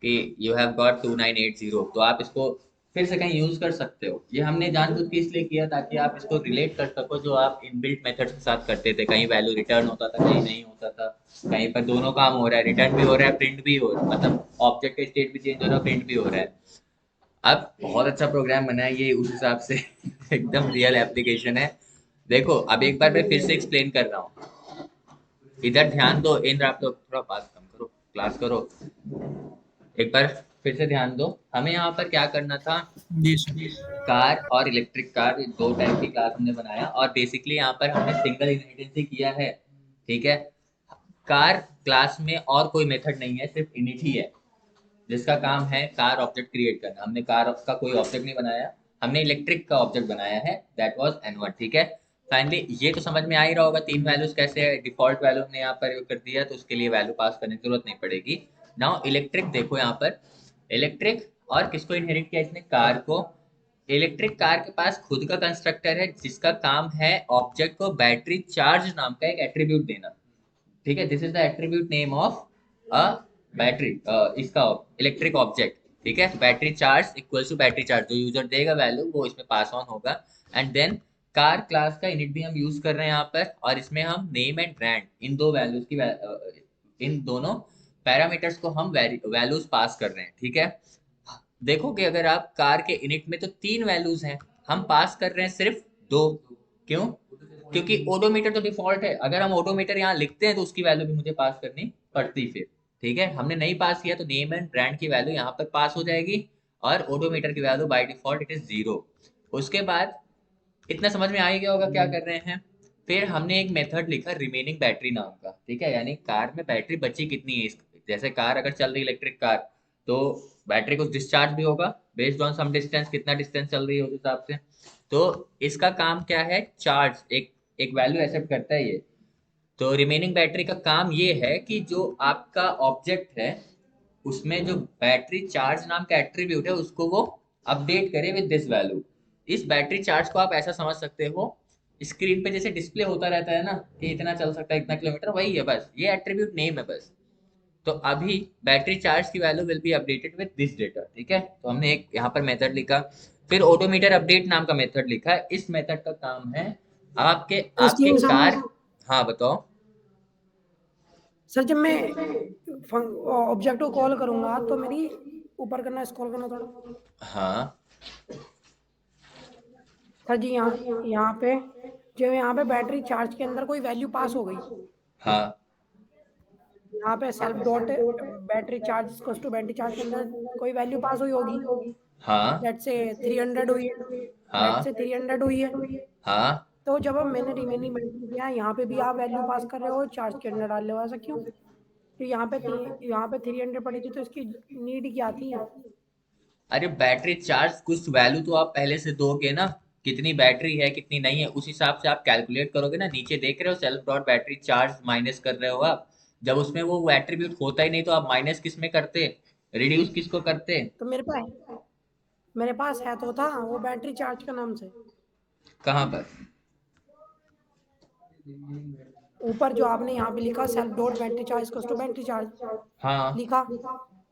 कि यू हैव गॉट 2980, तो आप इसको फिर से कहीं यूज कर सकते हो। ये हमने जानबूझ के इसलिए किया ताकि आप इसको रिलेट कर सको जो आप इनबिल्ट मेथड्स के साथ करते थे, कहीं वैल्यू रिटर्न होता था, कहीं नहीं होता था, कहीं पर दोनों काम हो रहा है, रिटर्न भी हो रहा है, प्रिंट भी हो रहा है, मतलब ऑब्जेक्ट का स्टेट भी चेंज हो रहा है, प्रिंट भी हो रहा है। अब बहुत अच्छा प्रोग्राम बना है ये उस हिसाब से एकदम रियल एप्लीकेशन है। देखो अब एक बार मैं फिर से एक्सप्लेन कर रहा हूँ, इधर ध्यान दो, इंद्र आप लोग थोड़ा बात कम करो, क्लास करो, एक बार फिर से ध्यान दो। हमें यहाँ पर क्या करना था, जी सर। कार और इलेक्ट्रिक कार, दो टाइप की क्लास हमने बनाया, और बेसिकली यहाँ पर हमने सिंगल इनहेरिटेंस ही किया है, ठीक है। कार क्लास में और कोई मेथड नहीं है, सिर्फ इनिट ही है, जिसका काम है कार ऑब्जेक्ट क्रिएट करना। हमने कार का कोई ऑब्जेक्ट नहीं बनाया, हमने इलेक्ट्रिक का ऑब्जेक्ट बनाया है, दैट वाज n1, ठीक है। फाइनली ये तो समझ में आ ही रहा होगा, तीन वैल्यूज कैसे है, डिफॉल्ट वैल्यू हमने यहाँ पर कर दिया, तो उसके लिए वैल्यू पास करने की जरूरत नहीं पड़ेगी। नाउ इलेक्ट्रिक देखो यहाँ पर, इलेक्ट्रिक और किसको इनहेरिट किया इसने, कार को। इलेक्ट्रिक कार के पास खुद का कंस्ट्रक्टर है जिसका काम है ऑब्जेक्ट को बैटरी चार्ज नाम का एक एट्रीब्यूट देना, ठीक है। This is the attribute name of a battery, इसका इलेक्ट्रिक ऑब्जेक्ट, ठीक है। Battery charge equals to battery charge, जो यूजर देगा वैल्यू वो इसमें पास ऑन होगा। एंड देन कार क्लास का इनिट भी हम यूज कर रहे हैं यहाँ पर, और इसमें हम नेम एंड ब्रांड इन दो वैल्यूज की इन दोनों पैरामीटर्स को हम वैल्यूज पास कर रहे हैं, ठीक है। देखो कि अगर आप कार के इनिट में तो तीन वैल्यूज हैं, हम पास कर रहे हैं सिर्फ दो, क्यों, क्योंकि ओडोमीटर तो डिफॉल्ट है, अगर हम ओडोमीटर यहाँ लिखते हैं तो उसकी वैल्यू भी मुझे पास करनी पड़ती फिर, ठीक है। हमने नहीं पास किया तो नेम एंड ब्रांड की वैल्यू यहाँ पर पास हो जाएगी, और ओडोमीटर की value by default it is 0। उसके बाद इतना समझ में आ ही गया होगा क्या कर रहे हैं। फिर हमने एक मेथड लिखा रिमेनिंग बैटरी नाम का, ठीक है, यानी कार में बैटरी बची कितनी है जैसे कार अगर चल रही इलेक्ट्रिक कार तो बैटरी को डिस्चार्ज भी होगा बेस्ड ऑन सम डिस्टेंस, कितना डिस्टेंस चल रही है उस हिसाब से। तो इसका काम क्या है, चार्ज एक एक वैल्यू एक्सेप्ट करता है ये। तो रिमेनिंग बैटरी का काम ये है कि जो आपका ऑब्जेक्ट है उसमें जो बैटरी चार्ज नाम का एट्रीब्यूट है उसको वो अपडेट करे विद दिस वैल्यू। इस बैटरी चार्ज को आप ऐसा समझ सकते हो, स्क्रीन पे जैसे डिस्प्ले होता रहता है ना कि इतना चल सकता है इतना किलोमीटर, वही है बस, ये एट्रीब्यूट नेम है बस। तो अभी बैटरी चार्ज की value will be updated with this data, ठीक है। तो हमने एक यहाँ पर मेथड लिखा, फिर ऑटोमीटर अपडेट नाम का मेथड लिखा है। इस मेथड का काम है आपके तो आपके इसकी कार, हाँ बताओ। सर जब मैं ऑब्जेक्ट को कॉल करूंगा तो मेरी ऊपर करना, स्क्रॉल करना थोड़ा। हाँ सर जी यहाँ यहाँ पे जो यहाँ पे बैटरी चार्ज के अंदर कोई वैल्यू पास हो गई, हाँ यहाँ पे self dot battery charge equals to battery charge के अंदर कोई वैल्यू पास हुई होगी। हाँ लेट्स से 300 हुई है, लेट्स से हाँ 300 हुई है। हाँ। तो जब अब मैंने रिमेनिंग बैटरी किया, यहाँ पे भी आप वैल्यू पास कर रहे हो, चार्ज के अंदर डाल रहे हो, ऐसा क्यों? तो यहाँ पे 300 पड़ी थी तो इसकी नीड क्या थी? अरे बैटरी चार्ज कुछ वैल्यू तो आप पहले से दोगे ना, कितनी बैटरी है कितनी नहीं है उस हिसाब से आप कैलकुलेट करोगे ना। नीचे देख रहे हो self dot battery charge minus कर रहे हो आप, जब उसमें वो एट्रीब्यूट होता ही नहीं तो आप माइनस किस में करते, रिड्यूस किसको करते? तो मेरे पास है तो था वो बैटरी चार्ज का नाम से। कहाँ पर? ऊपर जो आपने यहाँ पे लिखा self dot battery charge equals to battery charge हाँ लिखा,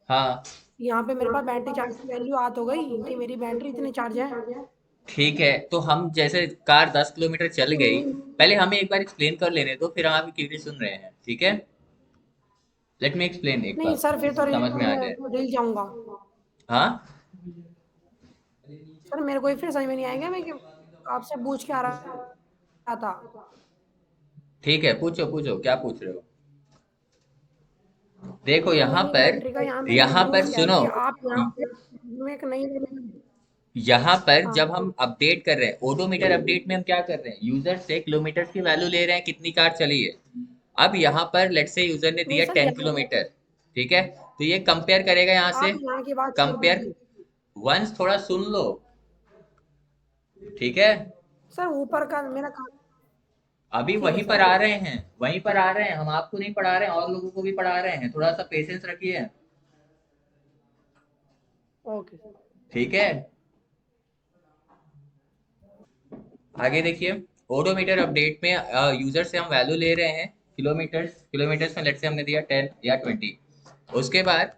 हाँ यहाँ पे मेरे पास बैटरी चार्ज की वैल्यू आ तो गई कि मेरी बैटरी इतनी चार्ज है। ठीक है। तो हम जैसे कार 10 किलोमीटर चल गई, पहले हमें एक बार एक्सप्लेन कर लेने दो फिर हम क्यों सुन रहे हैं, ठीक है। लेट मी एक्सप्लेन एक नहीं बार, सर फिर तो समझ में आ जाए। रिल जाऊंगा। हाँ सर मेरे को फिर समझ में नहीं आएगा, मैं आपसे पूछ के आ रहा था। ठीक है, पूछो पूछो क्या पूछ रहे हो। देखो रिमेनिंग बैटरी का यहाँ मैंने यहाँ पर यूज किया है सुनो, कि आप यहाँ पे में एक नई यहाँ पर हाँ जब हम अपडेट कर रहे हैं ओडोमीटर अपडेट में हम क्या कर रहे हैं, यूजर से किलोमीटर की वैल्यू ले रहे हैं कितनी कार चली है। अब यहाँ पर लेट से यूजर ने नहीं दिया सर 10 किलोमीटर, ठीक है, तो ये कंपेयर करेगा यहाँ से, आप यहाँ की बात छोड़ कंपेयर, दीजिए। वंस थोड़ा सुन लो, ठीक है। सर ऊपर का मेरा काम अभी ठीक है वहीं सर। पर आ रहे हैं, वहीं पर आ रहे हैं, हम आपको नहीं पढ़ा रहे हैं और लोगों को भी पढ़ा रहे हैं, थोड़ा सा पेशेंस रखिए, ओके सर। ठीक है। आगे देखिए, ओडोमीटर अपडेट में यूजर से हम वैल्यू ले रहे हैं किलोमीटर्स, किलोमीटर्स में लेट्स से हमने दिया 10 या 20। उसके बाद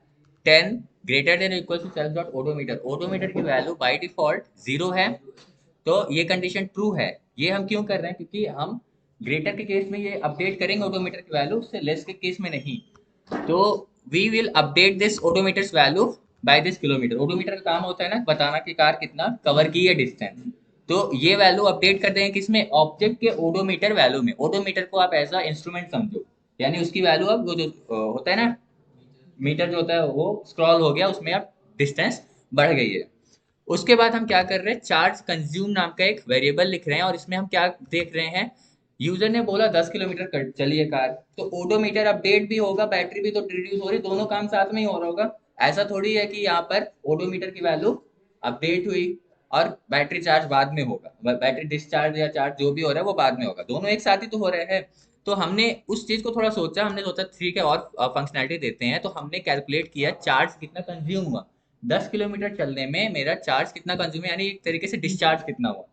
10 greater than equal to self dot odometer, odometer की वैल्यू बाय डिफॉल्ट 0 है, तो ये कंडीशन ट्रू है। ये हम क्यों कर रहे हैं, क्योंकि हम ग्रेटर के केस में ये अपडेट करेंगे ओडोमीटर की वैल्यू, उससे लेस के केस में नहीं। तो we will update this odometers value by this kilometre. Odometer का काम होता है ना बताना कि कार कितना कवर की है डिस्टेंस, तो ये वैल्यू अपडेट कर देंगे किसमें, ऑब्जेक्ट के ओडोमीटर वैल्यू में। ओडोमीटर को आप ऐसा इंस्ट्रूमेंट समझो, यानी उसकी वैल्यू अब वो जो होता है ना मीटर जो होता है वो स्क्रॉल हो गया, उसमें अब डिस्टेंस बढ़ गई है। उसके बाद हम क्या कर रहे हैं, चार्ज कंज्यूम नाम का एक वेरिएबल लिख रहे हैं और इसमें हम क्या देख रहे हैं, यूजर ने बोला 10 किलोमीटर चली है कार, तो ओडोमीटर अपडेट भी होगा, बैटरी भी तो रिड्यूस हो रही, दोनों काम साथ में ही हो रहा होगा। ऐसा थोड़ी है कि यहाँ पर ओडोमीटर की वैल्यू अपडेट हुई और बैटरी चार्ज बाद में होगा, बैटरी डिस्चार्ज या चार्ज जो भी हो रहा है वो बाद में होगा, दोनों एक साथ ही तो हो रहे हैं। तो हमने उस चीज को थोड़ा सोचा, हमने सोचा ठीक है और फंक्शनैलिटी देते हैं, तो हमने कैलकुलेट किया चार्ज कितना कंज्यूम हुआ 10 किलोमीटर चलने में, मेरा चार्ज कितना कंज्यूम है, यानी एक तरीके से डिस्चार्ज कितना हुआ।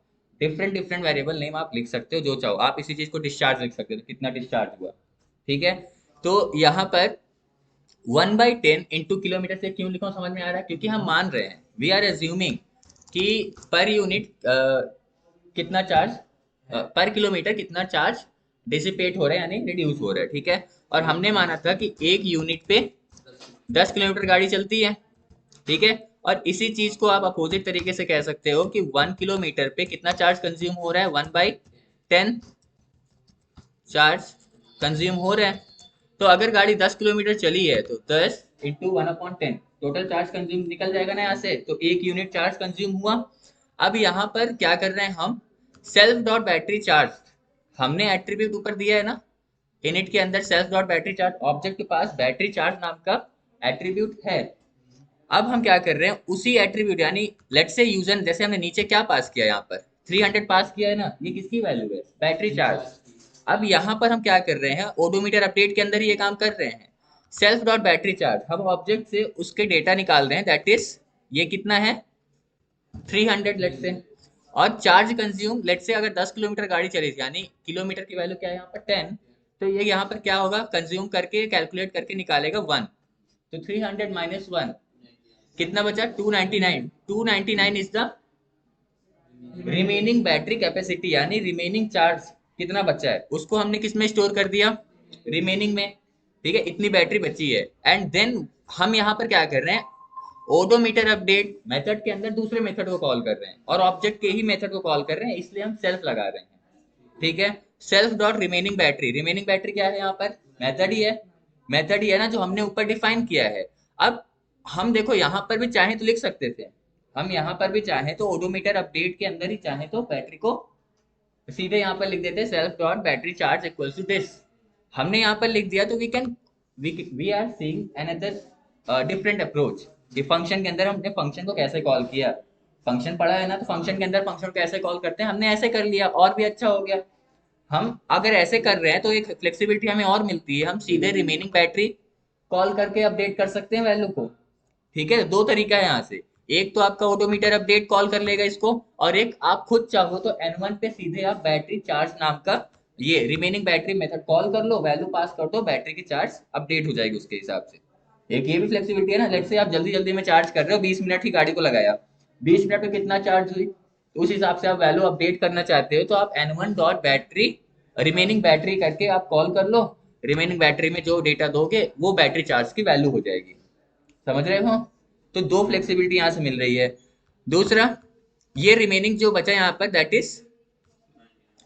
डिफरेंट डिफरेंट वेरिएबल नेम आप लिख सकते हो जो चाहो, आप इसी चीज को डिस्चार्ज लिख सकते हो, तो कितना डिस्चार्ज हुआ, ठीक है। तो यहाँ पर 1/10 इंटू किलोमीटर से क्यों लिखा हूं समझ में आ रहा है, क्योंकि हम मान रहे हैं, वी आर एज्यूमिंग कि पर यूनिट कितना चार्ज, पर किलोमीटर कितना चार्ज डिसिपेट हो रहा है यानी रिड्यूस हो रहा है, ठीक है। और हमने माना था कि एक यूनिट पे 10 किलोमीटर गाड़ी चलती है, ठीक है। और इसी चीज को आप अपोजिट तरीके से कह सकते हो कि 1 किलोमीटर पे कितना चार्ज कंज्यूम हो रहा है, 1/10 चार्ज कंज्यूम हो रहा है। तो अगर गाड़ी 10 किलोमीटर चली है तो 10 इंटू 1/10 टोटल चार्ज कंज्यूम निकल जाएगा ना यहाँ से, तो 1 यूनिट चार्ज कंज्यूम हुआ। अब यहाँ पर क्या कर रहे हैं हम, सेल्फ डॉट बैटरी चार्ज हमने एट्रीब्यूट ऊपर दिया है ना इनिट के अंदर self dot battery charge, object के पास बैटरी चार्ज नाम का एट्रीब्यूट है। अब हम क्या कर रहे हैं, उसी एट्रीब्यूट यानी लेट से यूजर, जैसे हमने नीचे क्या पास किया, यहाँ पर 300 पास किया है ना, ये किसकी वैल्यू है, बैटरी चार्ज। अब यहाँ पर हम क्या कर रहे हैं, ओडोमीटर अपडेट के अंदर ही ये काम कर रहे हैं। सेल्फ डॉट बैटरी चार्ज, हम ऑब्जेक्ट से उसके डेटा निकाल रहे हैं, दैट इज ये कितना है 300 लेट से, और चार्ज कंज्यूम लेट से अगर 10 किलोमीटर गाड़ी चली थी, यानी किलोमीटर की वैल्यू क्या है यहाँ पर 10, तो ये यहाँ पर क्या होगा, कंज्यूम करके कैलकुलेट करके निकालेगा 1, तो 300 माइनस 1 कितना बचा, 299। 299 is the remaining battery capacity, यानी रिमेनिंग चार्ज कितना बचा है उसको हमने किस में स्टोर कर दिया, रिमेनिंग में। ठीक है, इतनी बैटरी बची है। एंड देन हम यहाँ पर क्या कर रहे हैं, ओडोमीटर अपडेट मेथड के अंदर दूसरे मेथड को कॉल कर रहे हैं और ऑब्जेक्ट के ही मेथड को कॉल कर रहे हैं, इसलिए हम सेल्फ लगा रहे हैं। ठीक है, self dot remaining battery, remaining battery क्या है यहाँ पर, मेथड ही है, मेथड ही है ना जो हमने ऊपर डिफाइन किया है। अब हम देखो यहाँ पर भी चाहे तो लिख सकते थे, हम यहाँ पर भी चाहे तो ओडोमीटर अपडेट के अंदर ही चाहे तो बैटरी को सीधे यहाँ पर लिख देते self dot battery charge equal to this. हमने यहाँ पर लिख दिया तो we are seeing another different approach कि फंक्शन के अंदर हमने फंक्शन को कैसे कॉल किया, फंक्शन पढ़ा है ना, तो फंक्शन के अंदर फंक्शन को कैसे कॉल करते हैं, हमने ऐसे कर लिया और भी अच्छा हो गया। हम अगर ऐसे कर रहे हैं तो एक फ्लेक्सिबिलिटी हमें और मिलती है, हम सीधे रिमेनिंग बैटरी कॉल करके अपडेट कर सकते हैं वैल्यू को। ठीक है, दो तरीका है यहाँ से, एक तो आपका ऑटोमीटर अपडेट कॉल कर लेगा इसको, और एक आप खुद चाहो तो N1 पे सीधे आप बैटरी चार्ज नाम का ये रिमेनिंग बैटरी मेथड कॉल कर लो, वैल्यू पास कर दो, बैटरी की चार्ज अपडेट हो जाएगी उसके हिसाब से। एक ये भी फ्लेक्सिबिलिटी है ना, लेट से आप जल्दी जल्दी में चार्ज कर रहे हो, 20 मिनट की गाड़ी को लगाया, 20 मिनट में कितना चार्ज हुई, तो उस हिसाब से आप वैल्यू अपडेट करना चाहते हो तो आप N1 dot battery remaining battery करके आप कॉल कर लो, रिमेनिंग बैटरी में जो डेटा दोगे वो बैटरी चार्ज की वैल्यू हो जाएगी। समझ रहे हो, तो दो फ्लेक्सिबिलिटी यहाँ से मिल रही है। दूसरा, ये रिमेनिंग जो बचा यहाँ पर दैट इज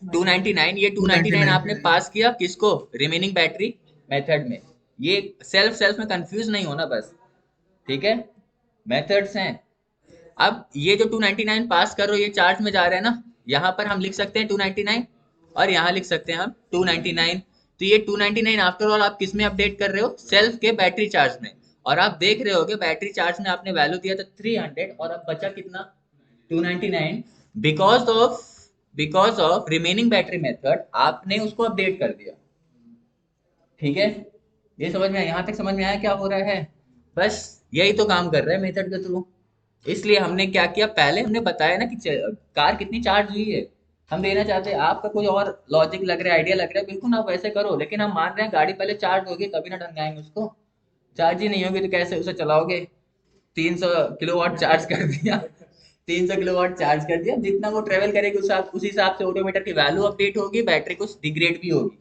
299, ये 299 आपने पास किया किसको, रिमेनिंग बैटरी मेथड में। ये सेल्फ सेल्फ में कंफ्यूज नहीं होना बस, ठीक है, मेथड्स हैं। अब ये जो 299 पास करो ये चार्ज में जा रहे हैं ना, यहाँ पर हम लिख सकते हैं 299 और यहाँ लिख सकते हैं हम 299, तो ये 299 आफ्टर ऑल आप किस में अपडेट कर रहे हो, सेल्फ के बैटरी चार्ज में। और आप देख रहे होगे बैटरी चार्ज में आपने वैल्यू दिया था 300 और अब बचा कितना 299, because of remaining battery method आपने उसको अपडेट कर दिया। ठीक है, ये समझ में आया, यहाँ तक समझ में आया क्या हो रहा है, बस यही तो काम कर रहा है मेथड के थ्रू। इसलिए हमने क्या किया, पहले हमने बताया ना कि कार कितनी चार्ज हुई है, हम देना चाहते हैं, आपका कोई और लॉजिक लग रहा है, आइडिया लग रहा है, बिल्कुल आप वैसे करो, लेकिन हम मान रहे हैं गाड़ी पहले चार्ज होगी तभी ना ढंगाएंगे उसको, चार्ज ही नहीं होगी तो कैसे उसे चलाओगे। 300 किलोवाट चार्ज कर दिया, 300 किलोवाट चार्ज कर दिया, जितना वो ट्रेवल करेगी उस हिसाब से ऑटोमीटर की वैल्यू अपडेट होगी, बैटरी कुछ डिग्रेड भी होगी।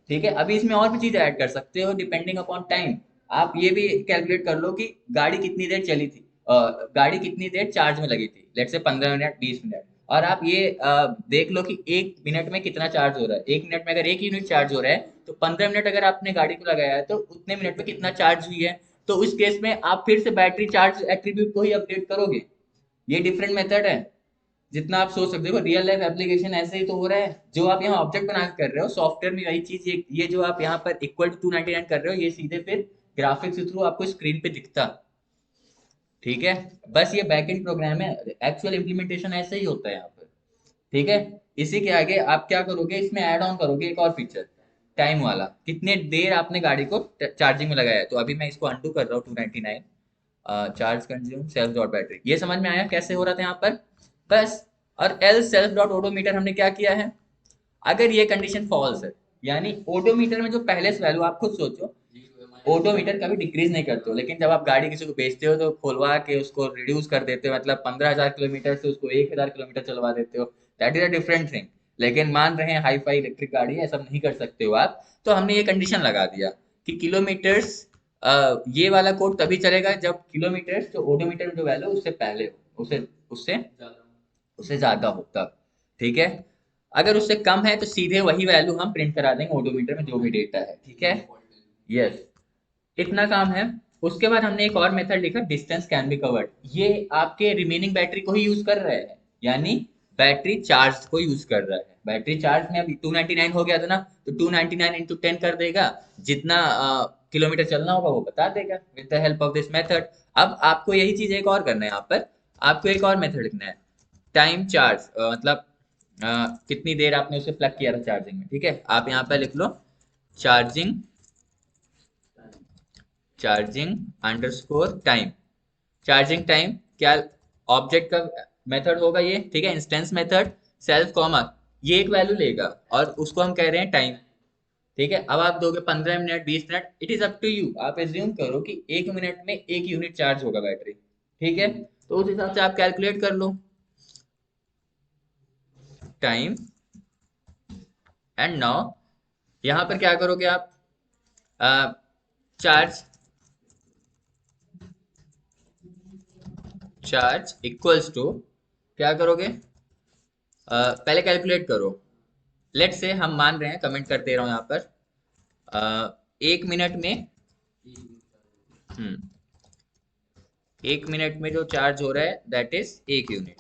ठीक है, अभी इसमें और भी चीज ऐड कर सकते हो डिपेंडिंग अपॉन टाइम। आप ये भी कैलकुलेट कर लो कि गाड़ी कितनी देर चली थी, गाड़ी कितनी देर चार्ज में लगी थी, लेट से 15 मिनट 20 मिनट, और आप ये देख लो कि 1 मिनट में कितना चार्ज हो रहा है। 1 मिनट में अगर 1 यूनिट चार्ज हो रहा है तो 15 मिनट अगर आपने गाड़ी को लगाया है तो उतने मिनट में कितना चार्ज हुई है, तो उस केस में आप फिर से बैटरी चार्ज एट्रीब्यूट को ही अपडेट करोगे। ये डिफरेंट मेथड है जितना आप सोच सकते हो, रियल लाइफ एप्लीकेशन ऐसे ही तो हो रहा है, जो आप यहाँ ऑब्जेक्ट बना कर रहे हो सॉफ्टवेयर में वही चीज, ये जो आप यहाँ पर इक्वल टू 299 कर रहे हो ये सीधे फिर ग्राफिक्स के थ्रू आपको स्क्रीन पे दिखता। ठीक है, बस ये बैकएंड प्रोग्राम है, एक्चुअल इंप्लीमेंटेशन ऐसे ही होता है यहाँ पर। ठीक है, इसी के आगे आप क्या करोगे, इसमें ऐड ऑन करोगे एक और फीचर, टाइम वाला, कितने देर आपने गाड़ी को चार्जिंग में लगाया है। तो अभी मैं इसको अनडू कर रहा हूँ, 299 charge consume self dot battery, ये समझ में आया कैसे हो रहा था यहाँ पर, बस। और एल सेल्फ डॉट ओडोमीटर हमने क्या किया है, अगर ये कंडीशन फॉल्स है, यानी ओडोमीटर में जो पहले से वैल्यू, आप खुद सोचो ओडोमीटर कभी डिक्रीज नहीं करते हो, लेकिन जब आप गाड़ी किसी को बेचते हो तो खुलवा के उसको रिड्यूस कर देते हो, मतलब 15,000 किलोमीटर से उसको 1,000 किलोमीटर चलवा देते हो, that is a different thing. लेकिन मान रहे हैं हाई फाई इलेक्ट्रिक गाड़ी है, सब नहीं कर सकते हो आप, तो हमने ये कंडीशन लगा दिया कि किलोमीटर्स, ये वाला कोड तभी चलेगा जब किलोमीटर्स जो ओडोमीटर में जो वैल्यू उससे पहले हो, उससे ज्यादा हो तब। ठीक है, अगर उससे कम है तो सीधे वही वैल्यू हम प्रिंट करा देंगे ओडोमीटर में जो भी डेटा है। ठीक है, यस, इतना काम है। उसके बाद हमने एक और मेथड लिखा, डिस्टेंस कैन बी कवर्ड, ये आपके रिमेनिंग बैटरी को ही यूज कर रहे हैं, यानी बैटरी चार्ज को यूज कर रहा है। बैटरी चार्ज में अभी 299 हो गया था ना, तो 299 इंटू 10 कर देगा, जितना किलोमीटर चलना होगा वो बता देगा with the help of this method. अब आपको यही चीज एक और करना है, यहाँ पर आपको एक और मेथड लिखना है, टाइम चार्ज, मतलब कितनी देर आपने उसे प्लग किया था चार्जिंग में। ठीक है, आप यहाँ पर लिख लो charging underscore time. Charging time क्या ऑब्जेक्ट का मेथड होगा ये, ठीक है, इंस्टेंस मेथड, सेल्फ कॉमा, ये एक वैल्यू लेगा और उसको हम कह रहे हैं टाइम। ठीक है, अब आप दोगे 15 minute, 20 minute, it is up to you. आप एज्यूम करो कि 1 मिनट में 1 यूनिट चार्ज होगा बैटरी। ठीक है, तो उस हिसाब से आप कैलकुलेट कर लो टाइम। एंड नाउ यहाँ पर क्या करोगे आप, चार्ज इक्वल्स टू क्या करोगे, पहले कैलकुलेट करो। लेट से हम मान रहे हैं, कमेंट कर दे रहा हूं यहाँ पर, 1 मिनट में 1 मिनट में जो चार्ज हो रहा है दैट इज 1 यूनिट।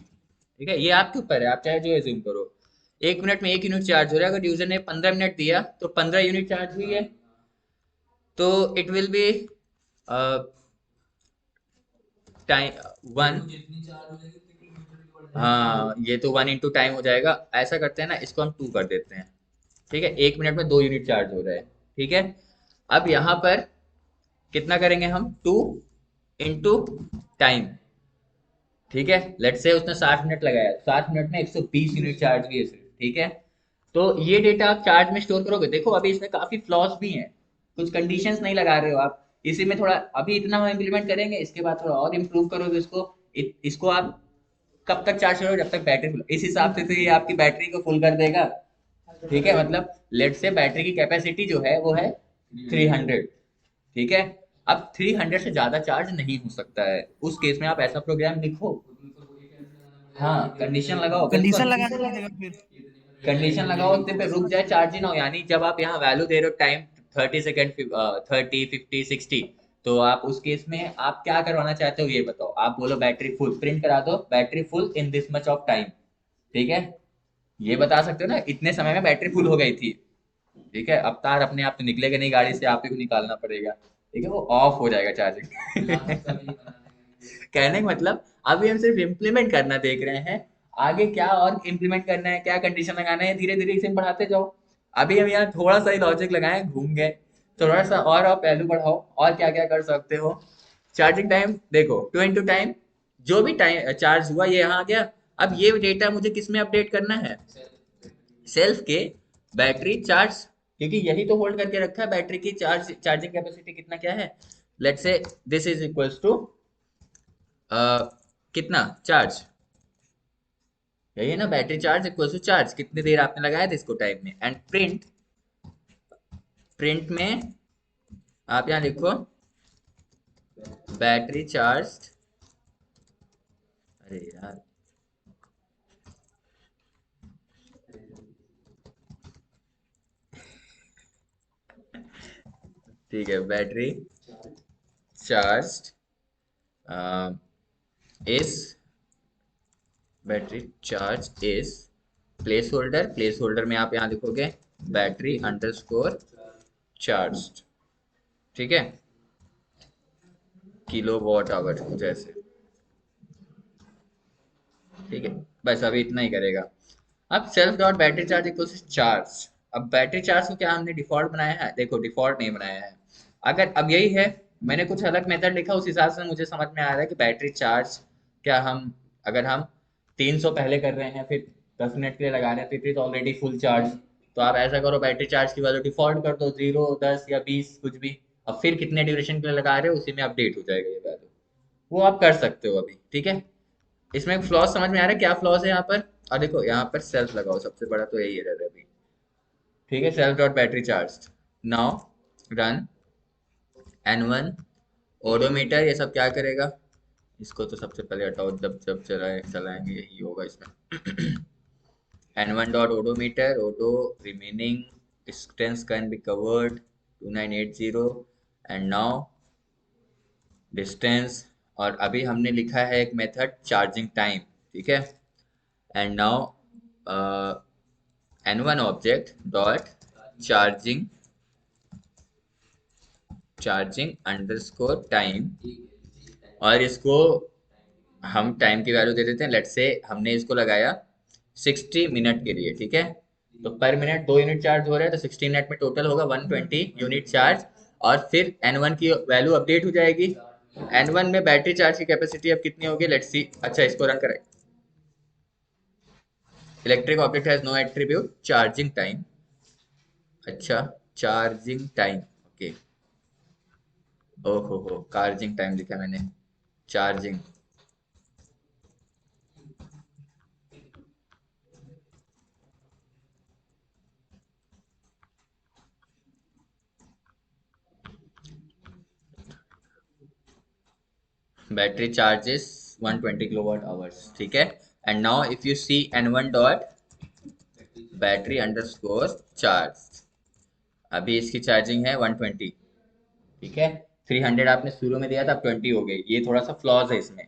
ठीक है, ये आपके ऊपर है, आप चाहे जो एज्यूम करो। 1 मिनट में 1 यूनिट चार्ज हो रहा है, अगर यूजर ने 15 मिनट दिया तो 15 यूनिट चार्ज हुई है, तो इट विल बी टाइम 1। हाँ, ये तो 1 इंटू टाइम हो जाएगा। ऐसा करते हैं ना, इसको हम 2 कर देते हैं। ठीक है, 1 मिनट में 2 यूनिट चार्ज हो रहा है। ठीक है, अब यहाँ पर कितना करेंगे हम, 2 इंटू टाइम। ठीक है, लेट से उसने 60 मिनट लगाया, 60 मिनट में 120 यूनिट चार्ज हुई है सिर्फ। ठीक है, तो ये डेटा आप चार्ज में स्टोर करोगे। देखो अभी इसमें काफी फ्लॉस भी हैं, कुछ कंडीशंस नहीं लगा रहे हो आप। इसी में थोड़ा अभी इतना हम इम्प्लीमेंट करेंगे, इसके बाद थोड़ा और इम्प्रूव करोगे इसको। इसको आप कब तक चार्ज करोगे, जब तक बैटरी फुल, इस हिसाब से तो ये आपकी बैटरी को फुल कर देगा। ठीक है, मतलब लेट से बैटरी की कैपेसिटी जो है वो है 300। ठीक है, अब 300 से ज्यादा चार्ज नहीं हो सकता है। उस केस में आप ऐसा प्रोग्राम लिखो, हाँ कंडीशन लगाओ, कंडीशन बिल्कुल लगाना पड़ेगा फिर। कंडीशन लगाओ, उतने पे रुक जाए चार्ज ही ना हो। यानी जब आप यहाँ वैल्यू दे रहे हो टाइम 30 सेकेंड, 30, 50, 60, तो आप उस केस में आप क्या करवाना चाहते हो ये बताओ। आप बोलो बैटरी फुल, प्रिंट करा दो battery full in this much of time. ठीक है, ये बता सकते हो ना, इतने समय में बैटरी फुल हो गई थी। ठीक है, अवतार अपने आप तो निकलेगा नहीं गाड़ी से, आप ही को निकालना पड़ेगा। ठीक है, वो ऑफ हो जाएगा चार्जिंग। कहने का मतलब अभी हम सिर्फ इम्प्लीमेंट करना देख रहे हैं, आगे क्या और इम्प्लीमेंट करना है, क्या कंडीशन लगाना है, धीरे धीरे इसे बढ़ाते जाओ। अभी हम यहाँ थोड़ा सा ही लॉजिक लगाए, घूम गए, थोड़ा सा और आप पहलू बढ़ाओ, और क्या क्या कर सकते हो। चार्जिंग टाइम देखो, 2 इंटू टाइम, जो भी टाइम चार्ज हुआ ये यहाँ आ गया। अब ये डेटा मुझे किस में अपडेट करना है, सेल्फ के बैटरी चार्ज, क्योंकि यही तो होल्ड करके रखा है बैटरी की चार्जिंग कैपेसिटी कितना क्या है। Let's say this is equals to कितना चार्ज, यही है ना, battery charge equals to charge, कितनी देर आपने लगाया था इसको टाइम में। एंड प्रिंट में आप यहाँ लिखो बैटरी चार्ज, अरे यार ठीक है, battery charge is battery charge is place holder में आप यहाँ लिखोगे बैटरी अंडरस्कोर चार्ज। ठीक है, किलो वॉट आवर जैसे। ठीक है, बस अभी इतना ही करेगा। अब self dot battery charge equal charge. अब बैटरी चार्ज को क्या हमने डिफॉल्ट बनाया है, देखो डिफॉल्ट नहीं बनाया है। अगर अब यही है, मैंने कुछ अलग मेथड लिखा, उस हिसाब से मुझे समझ में आ रहा है कि बैटरी चार्ज क्या हम, अगर हम 300 पहले कर रहे हैं, फिर 10 मिनट के लिए लगा रहे हैं, तो it is already full charge. तो आप ऐसा करो, बैटरी चार्ज की वैल्यू डिफॉल्ट कर दो 0, 10 या 20 कुछ भी, और फिर कितने ड्यूरेशन के लिए लगा रहे हो उसी में अपडेट हो जाएगा ये वैल्यू। वो आप कर सकते हो अभी। ठीक है, इसमें फ्लॉज समझ में आ रहा है, क्या फ्लॉज है यहाँ पर। और देखो यहाँ पर सेल्फ लगाओ, सबसे बड़ा तो यही है अभी। ठीक है, self dot battery charge, now run N1 odometer, ये सब क्या करेगा, इसको तो सबसे पहले हटाओ, जब जब चलाएंगे यही होगा इसमें। N1 dot odometer, odo remaining distance can be covered 2980 and now distance. और अभी हमने लिखा है एक मेथड चार्जिंग टाइम। ठीक है, and now n1 object dot charging underscore time, और इसको हम टाइम की वैल्यू दे देते हैं, लेट्स से हमने इसको लगाया 60 मिनट के लिए, ठीक है। तो पर मिनट 2 यूनिट चार्ज हो रहा है, तो 60 मिनट में टोटल होगा 120 यूनिट चार्ज, और फिर n1 की वैल्यू अपडेट हो जाएगी। n1 में बैटरी चार्ज की कैपेसिटी अब कितनी होगी, लेट्स सी। अच्छा, इसको रन कराए। Electric object has no attribute, charging time. अच्छा, चार्जिंग टाइम, ओके। ओहो हो, चार्जिंग टाइम लिखा मैंने, charging. Battery charges 120 kilowatt hours, ठीक है। And now if you see n1 dot battery underscore charge, अभी इसकी चार्जिंग है 120, ठीक है। 300 आपने शुरू में दिया था, अब 20 हो गई। ये थोड़ा सा फ्लॉज है इसमें,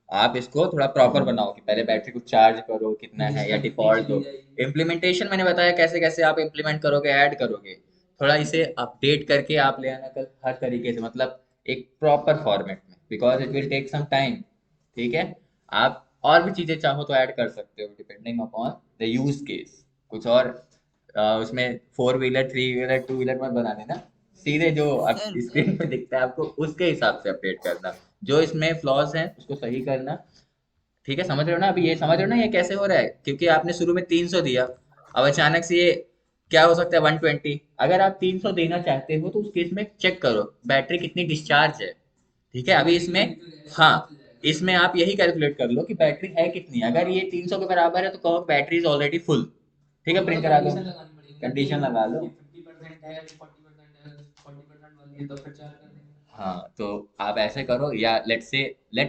आप इसको थोड़ा प्रॉपर बनाओ कि पहले बैटरी को चार्ज करो कितना है, या डिफॉल्ट दो। इम्प्लीमेंटेशन मैंने बताया कैसे कैसे आप इम्प्लीमेंट करोगे, ऐड करोगे। थोड़ा इसे अपडेट करके आप ले आना कल, हर तरीके से, मतलब एक प्रॉपर फॉर्मेट में, because it will take some time, ठीक है। आप और भी चीजें चाहो तो ऐड कर सकते हो, depending upon the use case. कुछ और उसमें 4 व्हीलर 3 व्हीलर 2 व्हीलर मत बना देना, सीधे जो सर स्क्रीन पे दिखता है आपको उसके हिसाब से अपडेट करना, जो इसमें फ्लॉज हैं उसको सही करना, ठीक है। समझ रहे हो ना, अभी ये समझ रहे हो ना ये कैसे हो रहा है, क्योंकि आपने शुरू में 300 दिया, अब अचानक से ये क्या हो सकता है 120। अगर आप 300 देना चाहते हो तो उस केस में चेक करो बैटरी कितनी डिस्चार्ज है, ठीक है। अभी इसमें, हाँ, इसमें आप यही कैलकुलेट कर लो कि बैटरी है कितनी। अगर ये 300 के बराबर है तो कहो बैटरी इज ऑलरेडी फुल, ठीक है। प्रिंट करा दो, कंडीशन लगा लो। हाँ, तो आप ऐसे करो, या लेट्स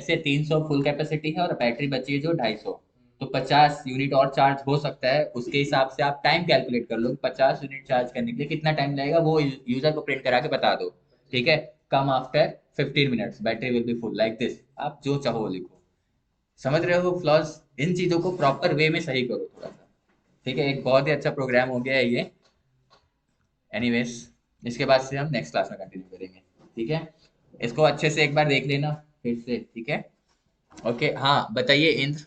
से 300 फुल कैपेसिटी है और बैटरी बची है जो 250, तो 50 यूनिट और चार्ज हो सकता है। उसके हिसाब से आप टाइम कैलकुलेट कर लो कि 50 यूनिट चार्ज करने के लिए कितना टाइम लगेगा, वो यूजर को प्रिंट करा के बता दो, ठीक है। Come after 15 minutes battery will be full, like this. आप जो चाहो वो लिखो। समझ रहे हो फ्लॉज, इन चीजों को प्रॉपर वे में सही करो थोड़ा सा, ठीक है। एक बहुत ही अच्छा प्रोग्राम हो गया है ये। एनीवेज, इसके बाद से हम नेक्स्ट क्लास में कंटिन्यू करेंगे, ठीक है। इसको अच्छे से एक बार देख लेना फिर से, ठीक है। ओके, हाँ बताइए इंद्र।